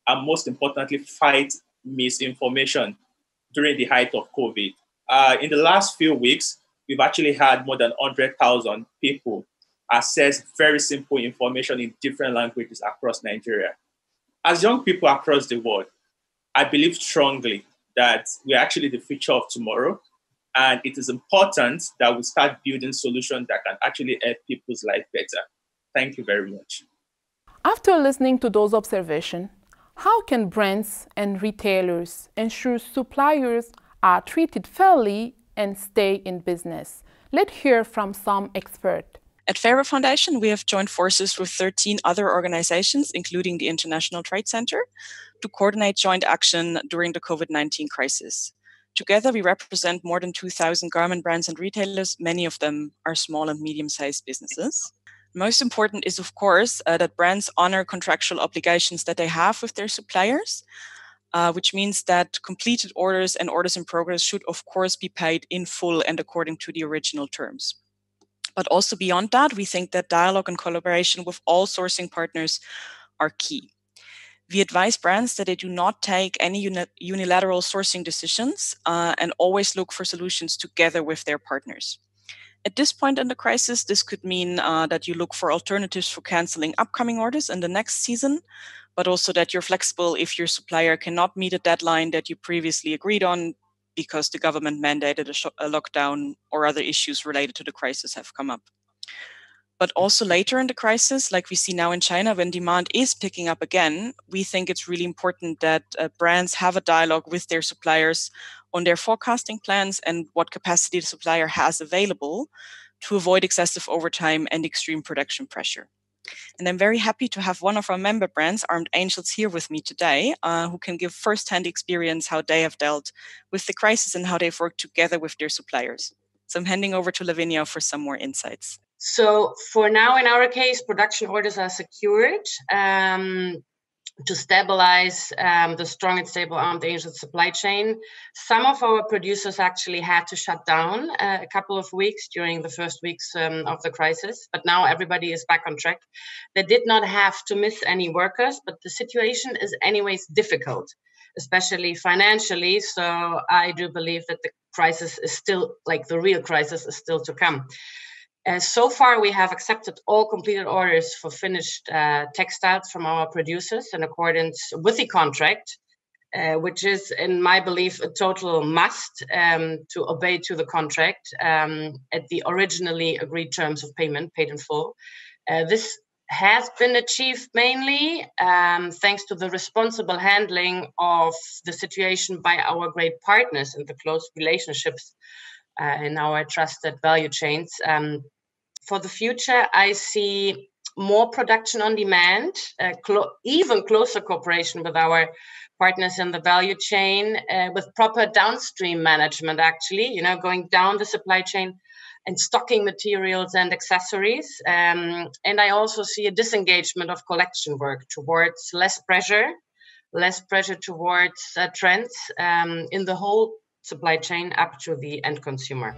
and most importantly, fight misinformation during the height of COVID. In the last few weeks, we've actually had more than 100,000 people access very simple information in different languages across Nigeria. As young people across the world, I believe strongly that we're actually the future of tomorrow. And it is important that we start building solutions that can actually help people's life better. Thank you very much. After listening to those observations, how can brands and retailers ensure suppliers are treated fairly and stay in business? Let's hear from some experts. At Fairer Foundation, we have joined forces with 13 other organizations, including the International Trade Center, to coordinate joint action during the COVID-19 crisis. Together, we represent more than 2,000 garment brands and retailers. Many of them are small and medium-sized businesses. Most important is, of course, that brands honor contractual obligations that they have with their suppliers, which means that completed orders and orders in progress should, of course, be paid in full and according to the original terms. But also beyond that, we think that dialogue and collaboration with all sourcing partners are key. We advise brands that they do not take any unilateral sourcing decisions and always look for solutions together with their partners. At this point in the crisis, this could mean that you look for alternatives for canceling upcoming orders in the next season, but also that you're flexible if your supplier cannot meet a deadline that you previously agreed on because the government mandated a lockdown or other issues related to the crisis have come up. But also later in the crisis, like we see now in China, when demand is picking up again, we think it's really important that brands have a dialogue with their suppliers on their forecasting plans and what capacity the supplier has available to avoid excessive overtime and extreme production pressure. And I'm very happy to have one of our member brands, Armed Angels, here with me today, who can give first-hand experience how they have dealt with the crisis and how they've worked together with their suppliers. So I'm handing over to Lavinia for some more insights. So for now, in our case, production orders are secured to stabilize the strong and stable Armed Angels supply chain. Some of our producers actually had to shut down a couple of weeks during the first weeks of the crisis, but now everybody is back on track. They did not have to miss any workers, but the situation is anyways difficult, especially financially. So I do believe that the crisis is still, like the real crisis is still to come. So far, we have accepted all completed orders for finished textiles from our producers in accordance with the contract, which is, in my belief, a total must to obey to the contract at the originally agreed terms of payment, paid in full. This has been achieved mainly thanks to the responsible handling of the situation by our great partners and the close relationships in our trusted value chains. For the future, I see more production on demand, even closer cooperation with our partners in the value chain, with proper downstream management, actually, going down the supply chain and stocking materials and accessories. And I also see a disengagement of collection work towards less pressure towards trends in the whole supply chain up to the end consumer.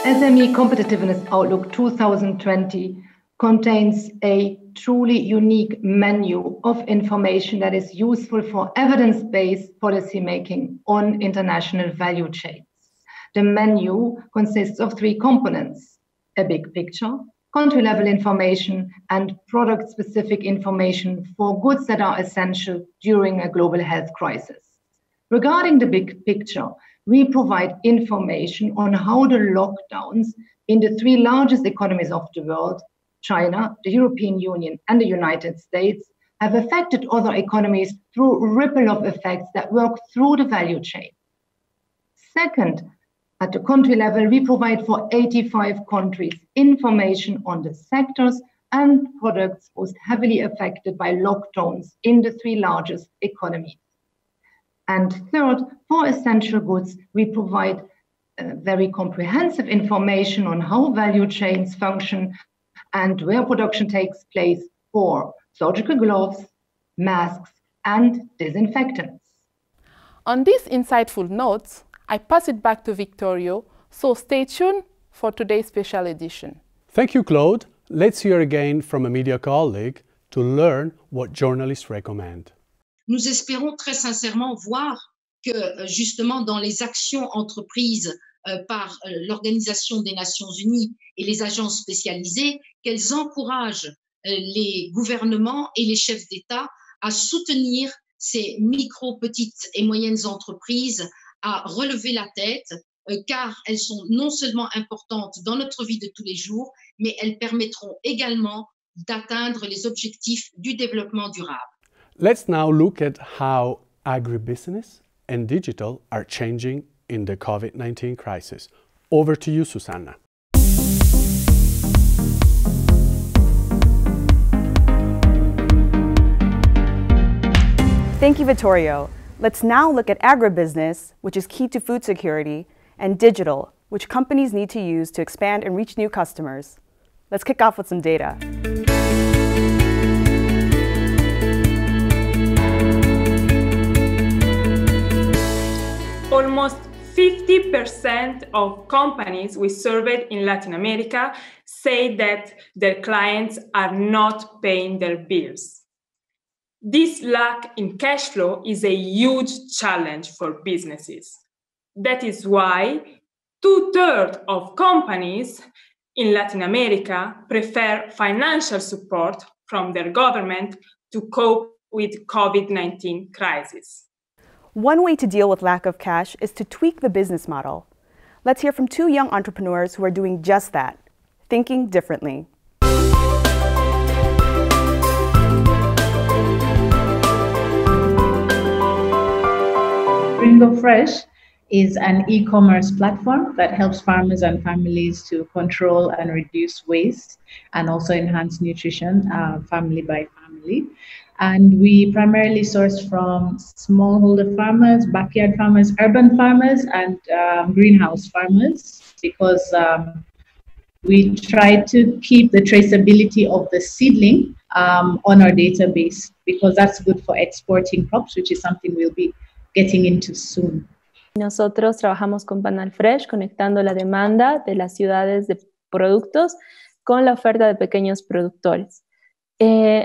SME Competitiveness Outlook 2020 contains a truly unique menu of information that is useful for evidence-based policymaking on international value chains. The menu consists of 3 components: a big picture, country-level information, and product-specific information for goods that are essential during a global health crisis. Regarding the big picture, we provide information on how the lockdowns in the 3 largest economies of the world, China, the European Union, and the United States, have affected other economies through ripple-off effects that work through the value chain. Second, at the country level, we provide for 85 countries information on the sectors and products most heavily affected by lockdowns in the 3 largest economies. And third, for essential goods, we provide very comprehensive information on how value chains function and where production takes place for surgical gloves, masks, and disinfectants. On these insightful notes, I pass it back to Victorio, so stay tuned for today's special edition. Thank you, Claude. Let's hear again from a media colleague to learn what journalists recommend. Nous espérons très sincèrement voir que justement dans les actions entreprises par l'Organisation des Nations Unies et les agences spécialisées, qu'elles encouragent les gouvernements et les chefs d'État à soutenir ces micro, petites et moyennes entreprises, à relever la tête, car elles sont non seulement importantes dans notre vie de tous les jours, mais elles permettront également d'atteindre les objectifs du développement durable. Let's now look at how agribusiness and digital are changing in the COVID-19 crisis. Over to you, Susanna. Thank you, Vittorio. Let's now look at agribusiness, which is key to food security, and digital, which companies need to use to expand and reach new customers. Let's kick off with some data. Almost 50% of companies we surveyed in Latin America say that their clients are not paying their bills. This lack in cash flow is a huge challenge for businesses. That is why 2/3 of companies in Latin America prefer financial support from their government to cope with COVID-19 crisis. One way to deal with lack of cash is to tweak the business model. Let's hear from two young entrepreneurs who are doing just that, thinking differently. Bringo Fresh is an e-commerce platform that helps farmers and families to control and reduce waste and also enhance nutrition family by family. And we primarily source from smallholder farmers, backyard farmers, urban farmers, and greenhouse farmers because we try to keep the traceability of the seedling on our database because that's good for exporting crops, which is something we'll be getting into soon. Nosotros trabajamos con Panal Fresh, conectando la demanda de las ciudades de productos con la oferta de pequeños productores.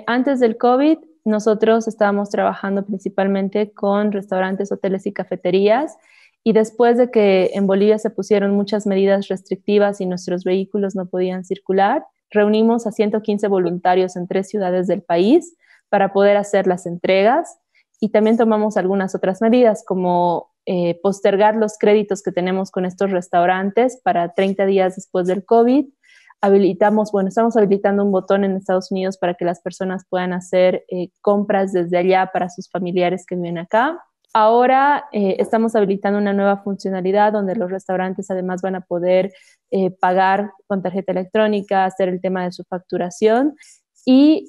Antes del COVID, nosotros estábamos trabajando principalmente con restaurantes, hoteles y cafeterías, y después de que en Bolivia se pusieron muchas medidas restrictivas y nuestros vehículos no podían circular, reunimos a 115 voluntarios en 3 ciudades del país para poder hacer las entregas, y también tomamos algunas otras medidas como postergar los créditos que tenemos con estos restaurantes para 30 días después del COVID. Estamos habilitando un botón en Estados Unidos para que las personas puedan hacer compras desde allá para sus familiares que viven acá. Ahora estamos habilitando una nueva funcionalidad donde los restaurantes además van a poder pagar con tarjeta electrónica, hacer el tema de su facturación y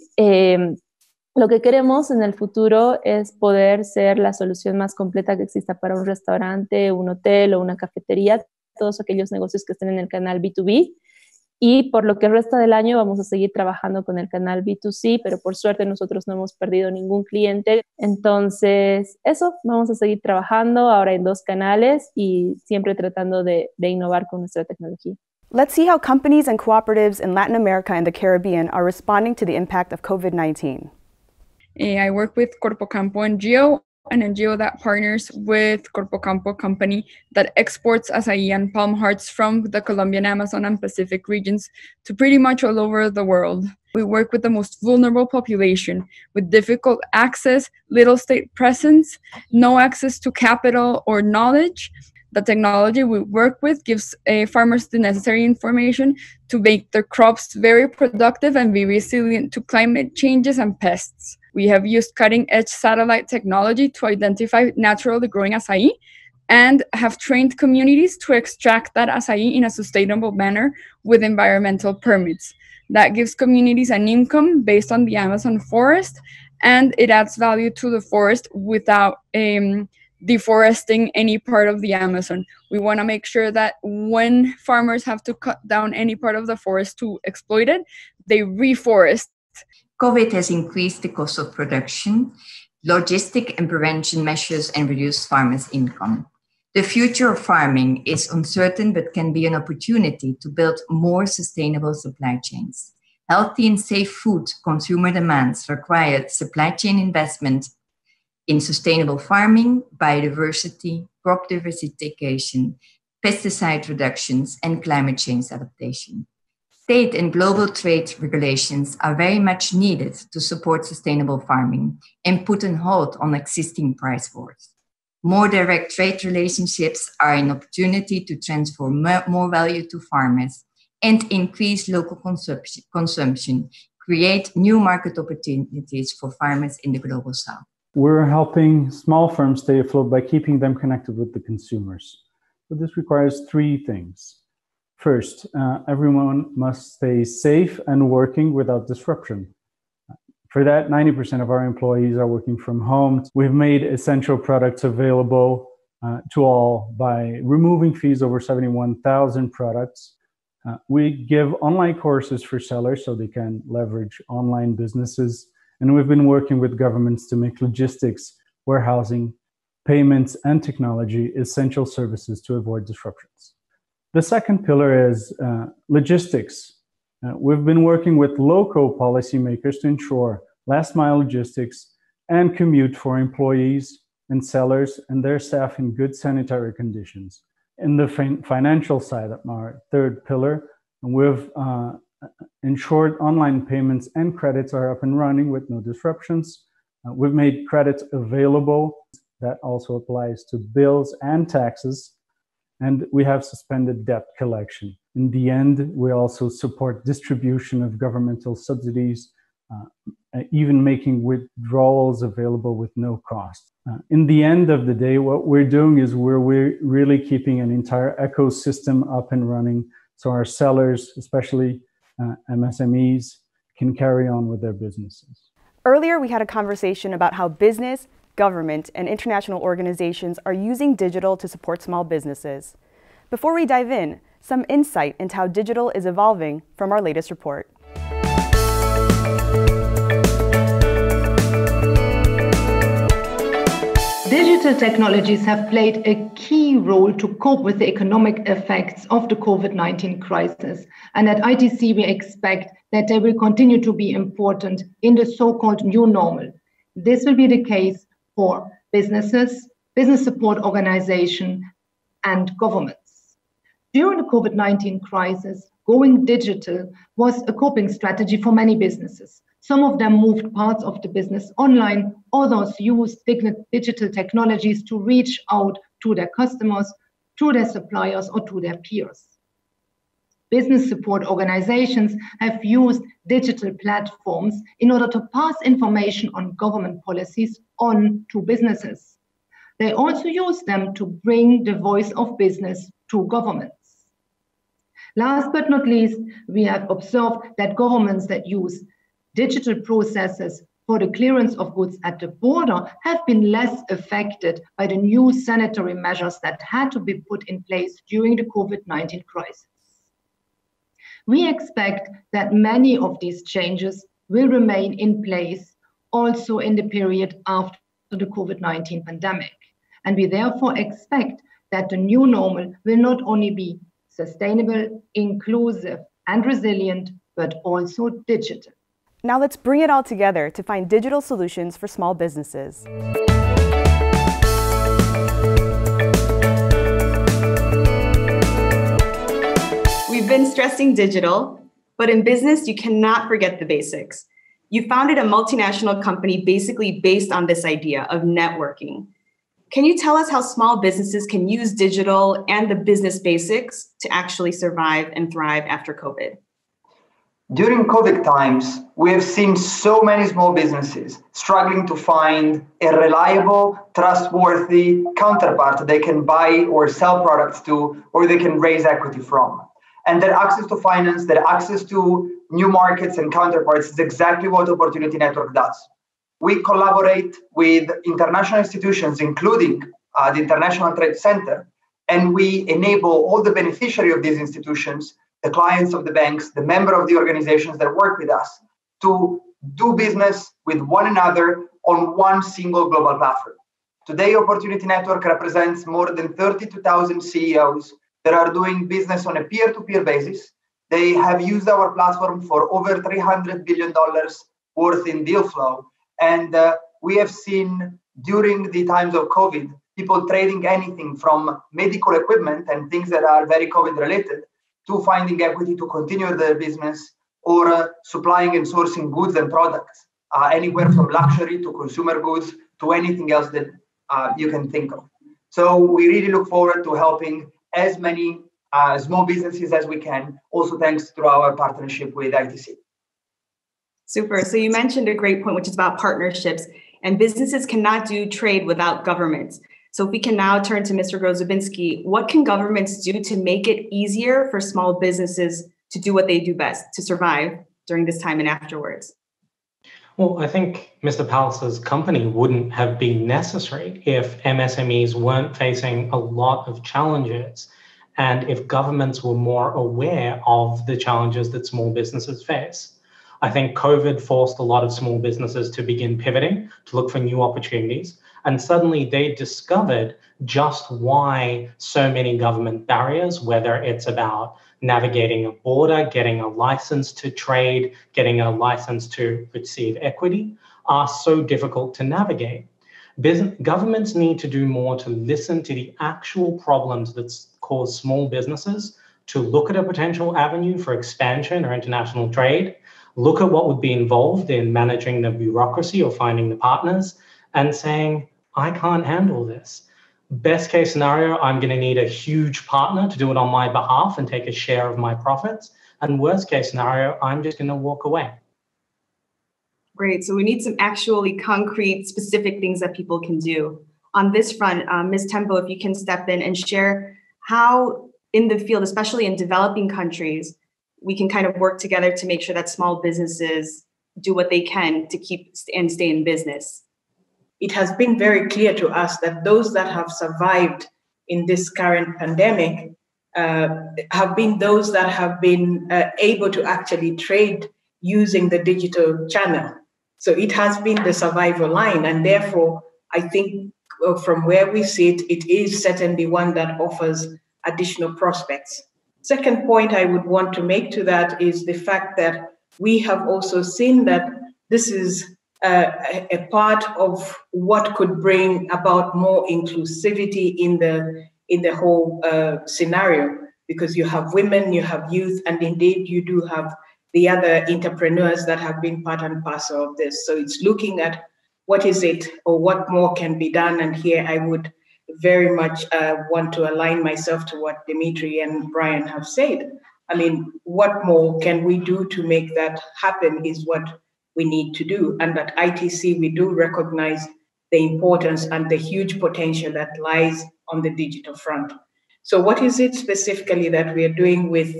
lo que queremos en el futuro es poder ser la solución más completa que exista para un restaurante, un hotel o una cafetería, todos aquellos negocios que estén en el canal B2B. Y por lo que resta del año vamos a seguir trabajando con el canal B2C, pero por suerte nosotros no hemos perdido ningún cliente. Entonces, eso, vamos a seguir trabajando ahora en 2 canales y siempre tratando de innovar con nuestra tecnología. Let's see how companies and cooperatives in Latin America and the Caribbean are responding to the impact of COVID-19. I work with Corpo Campo NGO, an NGO that partners with Corpo Campo company that exports acai and palm hearts from the Colombian Amazon and Pacific regions to pretty much all over the world. We work with the most vulnerable population with difficult access, little state presence, no access to capital or knowledge. The technology we work with gives farmers the necessary information to make their crops very productive and be resilient to climate changes and pests. We have used cutting-edge satellite technology to identify naturally growing acai and have trained communities to extract that acai in a sustainable manner with environmental permits. That gives communities an income based on the Amazon forest, and it adds value to the forest without deforesting any part of the Amazon. We want to make sure that when farmers have to cut down any part of the forest to exploit it, they reforest. COVID has increased the cost of production, logistic and prevention measures, and reduced farmers' income. The future of farming is uncertain, but can be an opportunity to build more sustainable supply chains. Healthy and safe food consumer demands require supply chain investment in sustainable farming, biodiversity, crop diversification, pesticide reductions, and climate change adaptation. State and global trade regulations are very much needed to support sustainable farming and put a halt on existing price wars. More direct trade relationships are an opportunity to transfer more value to farmers and increase local consumption, create new market opportunities for farmers in the global south. We're helping small firms stay afloat by keeping them connected with the consumers. But this requires 3 things. First, everyone must stay safe and working without disruption. For that, 90% of our employees are working from home. We've made essential products available to all by removing fees over 71,000 products. We give online courses for sellers so they can leverage online businesses. And we've been working with governments to make logistics, warehousing, payments, and technology essential services to avoid disruptions. The second pillar is logistics. We've been working with local policymakers to ensure last mile logistics and commute for employees and sellers and their staff in good sanitary conditions. In the financial side, our third pillar, we've ensured online payments and credits are up and running with no disruptions. We've made credits available. That also applies to bills and taxes. And we have suspended debt collection. In the end, we also support distribution of governmental subsidies, even making withdrawals available with no cost. In the end of the day, what we're doing is we're really keeping an entire ecosystem up and running so our sellers, especially MSMEs, can carry on with their businesses. Earlier, we had a conversation about how business, government, and international organizations are using digital to support small businesses. Before we dive in, some insight into how digital is evolving from our latest report. Digital technologies have played a key role to cope with the economic effects of the COVID-19 crisis. And at ITC, we expect that they will continue to be important in the so-called new normal. This will be the case for businesses, business support organizations, and governments. During the COVID-19 crisis, going digital was a coping strategy for many businesses. Some of them moved parts of the business online, others used digital technologies to reach out to their customers, to their suppliers, or to their peers. Business support organizations have used digital platforms in order to pass information on government policies on to businesses. They also use them to bring the voice of business to governments. Last but not least, we have observed that governments that use digital processes for the clearance of goods at the border have been less affected by the new sanitary measures that had to be put in place during the COVID-19 crisis. We expect that many of these changes will remain in place also in the period after the COVID-19 pandemic. And we therefore expect that the new normal will not only be sustainable, inclusive, and resilient, but also digital. Now let's bring it all together to find digital solutions for small businesses. We've been stressing digital, but in business, you cannot forget the basics. You founded a multinational company basically based on this idea of networking. Can you tell us how small businesses can use digital and the business basics to actually survive and thrive after COVID? During COVID times, we have seen so many small businesses struggling to find a reliable, trustworthy counterpart they can buy or sell products to, or they can raise equity from. And their access to finance, their access to new markets and counterparts is exactly what Opportunity Network does. We collaborate with international institutions, including the International Trade Center, and we enable all the beneficiaries of these institutions, the clients of the banks, the members of the organizations that work with us, to do business with one another on one single global platform. Today, Opportunity Network represents more than 32,000 CEOs that are doing business on a peer-to-peer basis. They have used our platform for over $300 billion worth in deal flow. And we have seen during the times of COVID, people trading anything from medical equipment and things that are very COVID related to finding equity to continue their business, or supplying and sourcing goods and products, anywhere from luxury to consumer goods to anything else that you can think of. So we really look forward to helping as many small businesses as we can, also thanks to our partnership with ITC. Super. So you mentioned a great point, which is about partnerships, and businesses cannot do trade without governments. So if we can now turn to Mr. Grozubinski, what can governments do to make it easier for small businesses to do what they do best, to survive during this time and afterwards? Well, I think Mr. Pallis's company wouldn't have been necessary if MSMEs weren't facing a lot of challenges and if governments were more aware of the challenges that small businesses face. I think COVID forced a lot of small businesses to begin pivoting, to look for new opportunities, and suddenly they discovered just why so many government barriers, whether it's about navigating a border, getting a license to trade, getting a license to receive equity, are so difficult to navigate. Governments need to do more to listen to the actual problems that cause small businesses to look at a potential avenue for expansion or international trade, look at what would be involved in managing the bureaucracy or finding the partners, and saying, I can't handle this. Best case scenario, I'm going to need a huge partner to do it on my behalf and take a share of my profits. And worst case scenario, I'm just going to walk away. Great. So we need some actually concrete, specific things that people can do. On this front, Ms. Tempo, if you can step in and share how in the field, especially in developing countries, we can kind of work together to make sure that small businesses do what they can to keep and stay in business. It has been very clear to us that those that have survived in this current pandemic have been those that have been able to actually trade using the digital channel. So it has been the survival line. And therefore, I think from where we sit, it is certainly one that offers additional prospects. Second point I would want to make to that is the fact that we have also seen that this is a part of what could bring about more inclusivity in the whole scenario, because you have women, you have youth, and indeed you do have the other entrepreneurs that have been part and parcel of this. So it's looking at what is it or what more can be done. And here I would very much want to align myself to what Dimitri and Brian have said. I mean, what more can we do to make that happen is what we need to do. And at ITC, we do recognize the importance and the huge potential that lies on the digital front. So what is it specifically that we are doing with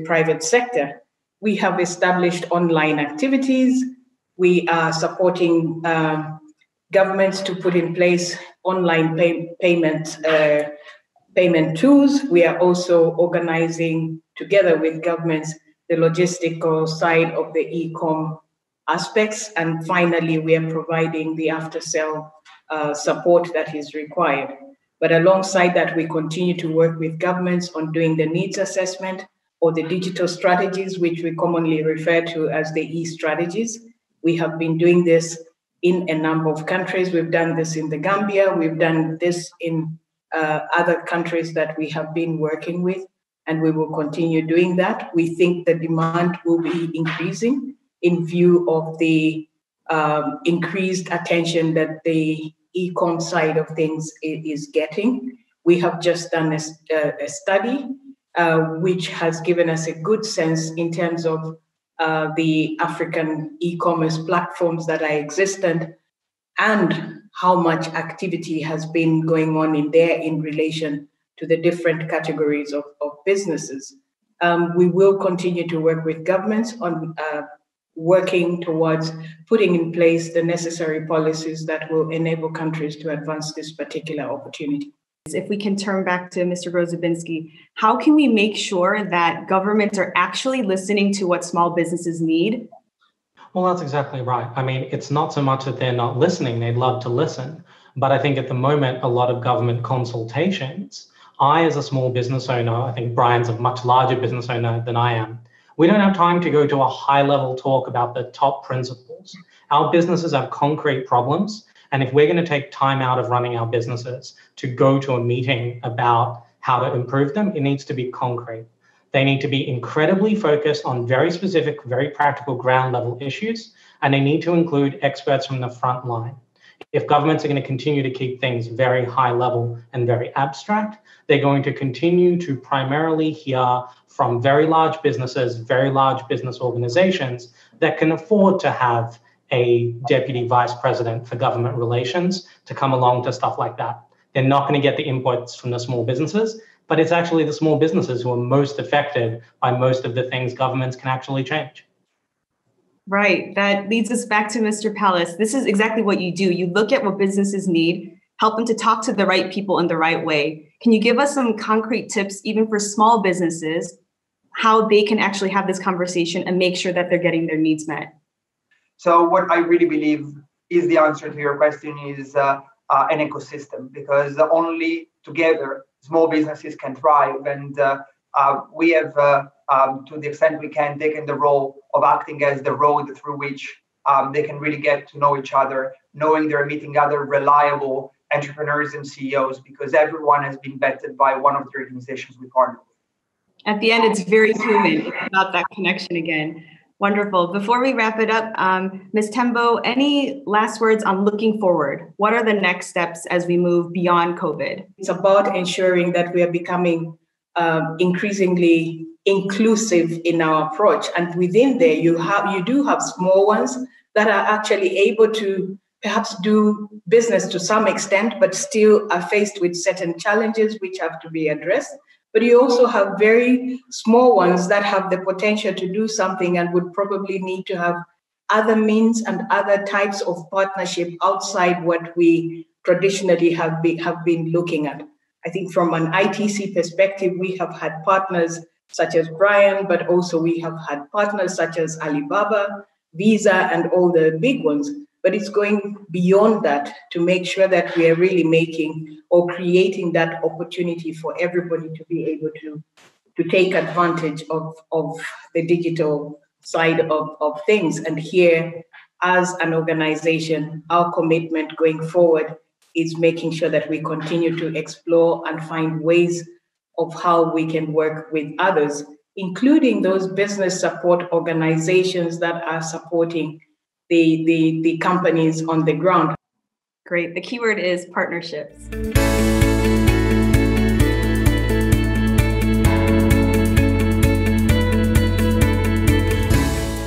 private sector? We have established online activities. We are supporting governments to put in place online payment tools. We are also organizing together with governments the logistical side of the e-com aspects. And finally, we are providing the after-sale support that is required. But alongside that, we continue to work with governments on doing the needs assessment or the digital strategies, which we commonly refer to as the e-strategies. We have been doing this in a number of countries. We've done this in the Gambia. We've done this in other countries that we have been working with, and we will continue doing that. We think the demand will be increasing in view of the increased attention that the e-com side of things is getting. We have just done a study which has given us a good sense in terms of the African e-commerce platforms that are existent and how much activity has been going on in there in relation to the different categories of businesses. We will continue to work with governments on working towards putting in place the necessary policies that will enable countries to advance this particular opportunity. If we can turn back to Mr. Grozubinski, how can we make sure that governments are actually listening to what small businesses need? Well, that's exactly right. I mean, it's not so much that they're not listening, they'd love to listen. But I think at the moment, a lot of government consultations, I, as a small business owner, I think Brian's a much larger business owner than I am, we don't have time to go to a high-level talk about the top principles. Our businesses have concrete problems. And if we're going to take time out of running our businesses to go to a meeting about how to improve them, it needs to be concrete. They need to be incredibly focused on very specific, very practical ground level issues, and they need to include experts from the front line. If governments are going to continue to keep things very high level and very abstract, they're going to continue to primarily hear from very large businesses, very large business organizations that can afford to have a deputy vice president for government relations to come along to stuff like that. They're not going to get the inputs from the small businesses, but it's actually the small businesses who are most affected by most of the things governments can actually change. Right. That leads us back to Mr. Palace. This is exactly what you do. You look at what businesses need, help them to talk to the right people in the right way. Can you give us some concrete tips, even for small businesses, how they can actually have this conversation and make sure that they're getting their needs met? So what I really believe is the answer to your question is an ecosystem, because only together small businesses can thrive. And we have, to the extent we can, taken the role of acting as the road through which they can really get to know each other, knowing they're meeting other reliable entrepreneurs and CEOs, because everyone has been vetted by one of the organizations we partner with. At the end, it's very human. It's about that connection again. Wonderful. Before we wrap it up, Ms. Tembo, any last words on looking forward? What are the next steps as we move beyond COVID? It's about ensuring that we are becoming increasingly inclusive in our approach. And within there, you do have small ones that are actually able to perhaps do business to some extent, but still are faced with certain challenges which have to be addressed. But you also have very small ones that have the potential to do something and would probably need to have other means and other types of partnership outside what we traditionally have been looking at. I think from an ITC perspective, we have had partners such as Brian, but also we have had partners such as Alibaba, Visa, and all the big ones. But it's going beyond that to make sure that we are really making or creating that opportunity for everybody to be able to take advantage of the digital side of things. And here, as an organization, our commitment going forward is making sure that we continue to explore and find ways of how we can work with others, including those business support organizations that are supporting the companies on the ground. Great. The keyword is partnerships.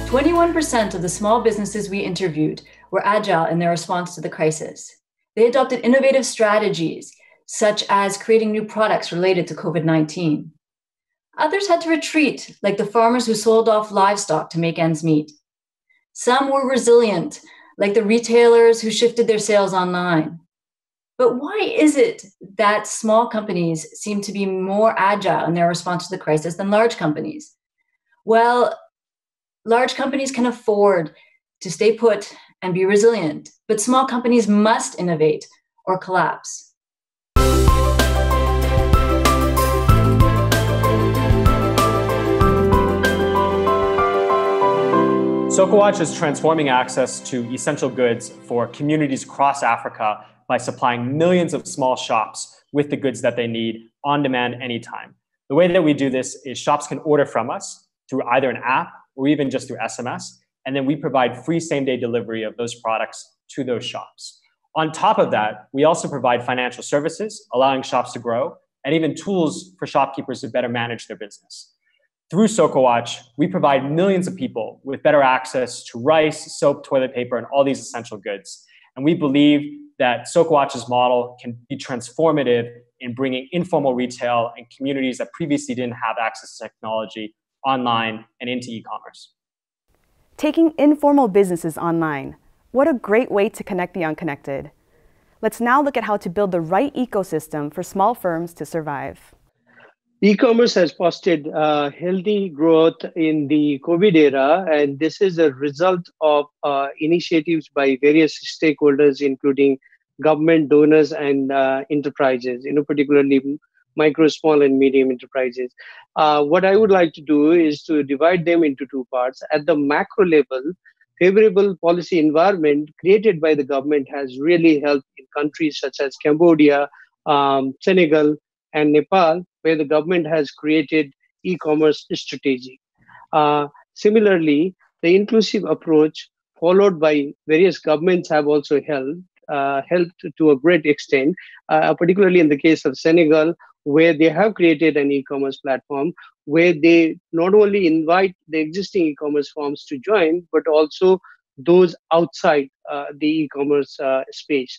21% of the small businesses we interviewed were agile in their response to the crisis. They adopted innovative strategies, such as creating new products related to COVID-19. Others had to retreat, like the farmers who sold off livestock to make ends meet. Some were resilient, like the retailers who shifted their sales online. But why is it that small companies seem to be more agile in their response to the crisis than large companies? Well, large companies can afford to stay put and be resilient, but small companies must innovate or collapse. SocoWatch is transforming access to essential goods for communities across Africa by supplying millions of small shops with the goods that they need on demand anytime. The way that we do this is shops can order from us through either an app or even just through SMS, and then we provide free same-day delivery of those products to those shops. On top of that, we also provide financial services, allowing shops to grow, and even tools for shopkeepers to better manage their business. Through SocoWatch, we provide millions of people with better access to rice, soap, toilet paper, and all these essential goods. And we believe that SocoWatch's model can be transformative in bringing informal retail and communities that previously didn't have access to technology online and into e-commerce. Taking informal businesses online. What a great way to connect the unconnected. Let's now look at how to build the right ecosystem for small firms to survive. E-commerce has posted healthy growth in the COVID era, and this is a result of initiatives by various stakeholders, including government, donors, and enterprises, particularly micro, small, and medium enterprises. What I would like to do is to divide them into two parts. At the macro level, favorable policy environment created by the government has really helped in countries such as Cambodia, Senegal, and Nepal, where the government has created e-commerce strategy. Similarly, the inclusive approach followed by various governments have also helped to a great extent, particularly in the case of Senegal, where they have created an e-commerce platform where they not only invite the existing e-commerce firms to join, but also those outside the e-commerce space.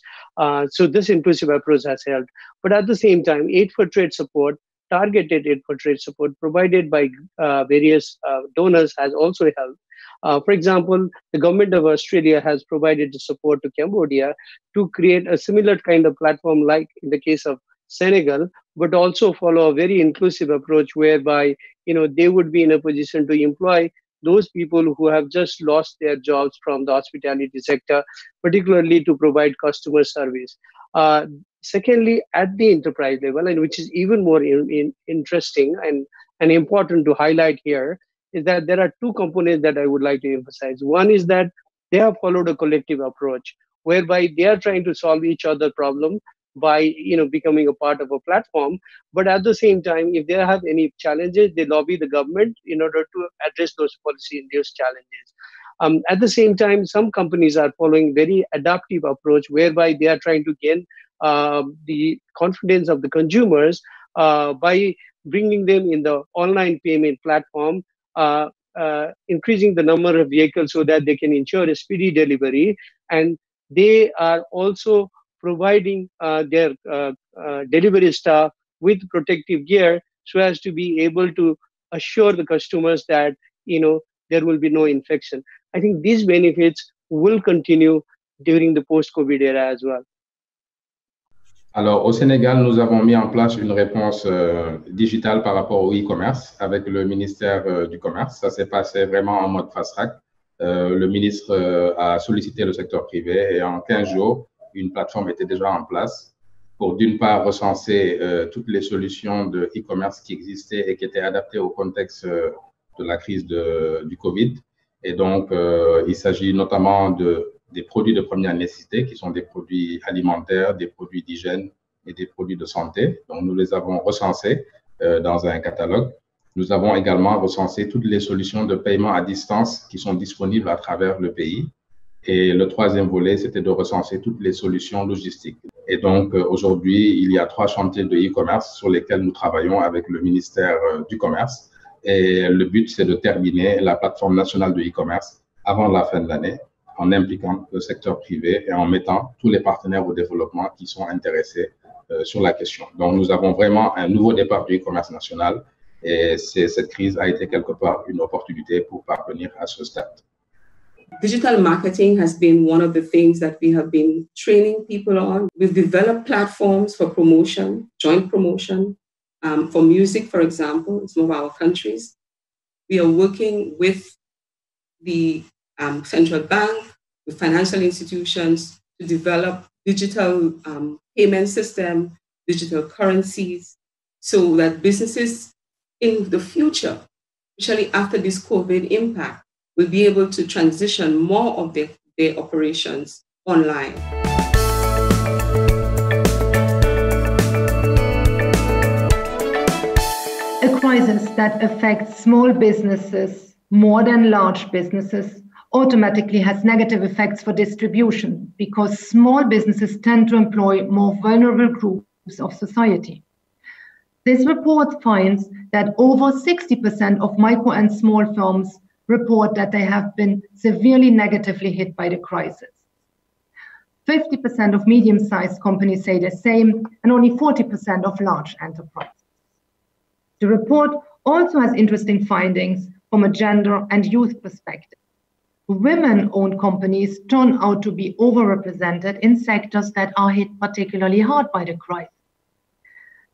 So this inclusive approach has helped. But at the same time, aid for trade support, targeted aid for trade support provided by various donors has also helped. For example, the government of Australia has provided the support to Cambodia to create a similar kind of platform like in the case of Senegal, but also follow a very inclusive approach whereby they would be in a position to employ those people who have just lost their jobs from the hospitality sector, particularly to provide customer service. Secondly, at the enterprise level, and which is even more interesting and important to highlight here, is that there are two components that I would like to emphasize. One is that they have followed a collective approach, whereby they are trying to solve each other's problem by becoming a part of a platform. But at the same time, if they have any challenges, they lobby the government in order to address those policy-induced challenges. At the same time, some companies are following very adaptive approach, whereby they are trying to gain the confidence of the consumers by bringing them in the online payment platform, increasing the number of vehicles so that they can ensure a speedy delivery. And they are also providing their delivery staff with protective gear so as to be able to assure the customers that there will be no infection. I think these benefits will continue during the post-COVID era as well. Alors, au Sénégal, nous avons mis en place une réponse digitale par rapport au e-commerce avec le ministère du Commerce. Ça s'est passé vraiment en mode fast-track. Le ministre a sollicité le secteur privé et en 15 jours, une plateforme était déjà en place pour d'une part recenser toutes les solutions de e-commerce qui existaient et qui étaient adaptées au contexte de la crise du Covid. Et donc, il s'agit notamment des produits de première nécessité qui sont des produits alimentaires, des produits d'hygiène et des produits de santé. Donc, nous les avons recensés dans un catalogue. Nous avons également recensé toutes les solutions de paiement à distance qui sont disponibles à travers le pays. Et le troisième volet, c'était de recenser toutes les solutions logistiques. Et donc, aujourd'hui, il y a 3 chantiers de e-commerce sur lesquels nous travaillons avec le ministère du Commerce. Et le but, c'est de terminer la plateforme nationale de e-commerce avant la fin de l'année, en impliquant le secteur privé et en mettant tous les partenaires au développement qui sont intéressés sur la question. Donc, nous avons vraiment un nouveau départ du e-commerce national et cette crise a été quelque part une opportunité pour parvenir à ce stade. Digital marketing has been one of the things that we have been training people on. We've developed platforms for promotion, joint promotion, for music, for example, in some of our countries. We are working with the central bank, with financial institutions to develop digital payment system, digital currencies, so that businesses in the future, especially after this COVID impact, will be able to transition more of their operations online. A crisis that affects small businesses more than large businesses automatically has negative effects for distribution because small businesses tend to employ more vulnerable groups of society. This report finds that over 60% of micro and small firms report that they have been severely negatively hit by the crisis. 50% of medium-sized companies say the same, and only 40% of large enterprises. The report also has interesting findings from a gender and youth perspective. Women-owned companies turn out to be overrepresented in sectors that are hit particularly hard by the crisis.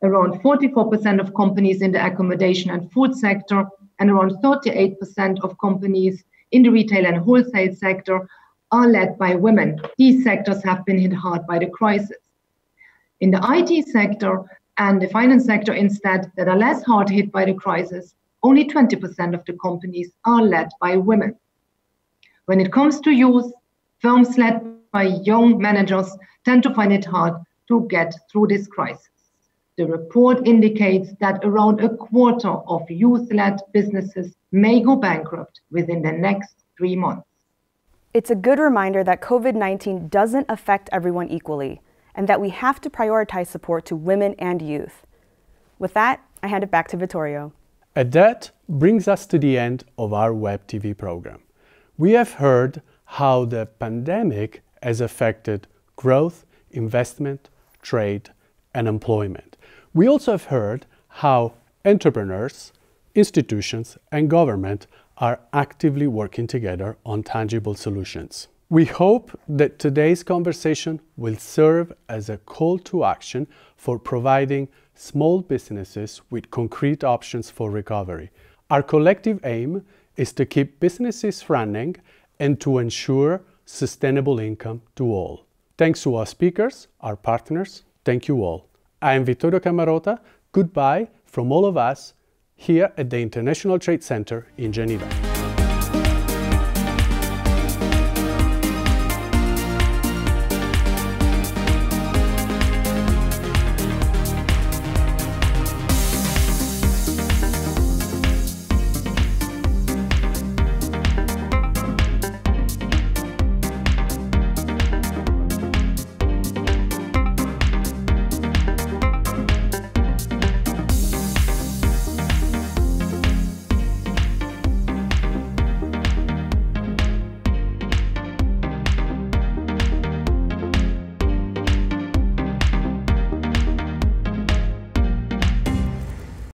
Around 44% of companies in the accommodation and food sector and around 38% of companies in the retail and wholesale sector are led by women. These sectors have been hit hard by the crisis. In the IT sector and the finance sector instead, that are less hard hit by the crisis, only 20% of the companies are led by women. When it comes to youth, firms led by young managers tend to find it hard to get through this crisis. The report indicates that around a quarter of youth-led businesses may go bankrupt within the next 3 months. It's a good reminder that COVID-19 doesn't affect everyone equally, and that we have to prioritize support to women and youth. With that, I hand it back to Vittorio. And that brings us to the end of our web TV program. We have heard how the pandemic has affected growth, investment, trade, and employment. We also have heard how entrepreneurs, institutions, and government are actively working together on tangible solutions. We hope that today's conversation will serve as a call to action for providing small businesses with concrete options for recovery. Our collective aim is to keep businesses running and to ensure sustainable income to all. Thanks to our speakers, our partners, thank you all. I am Vittorio Camarota. Goodbye from all of us here at the International Trade Center in Geneva.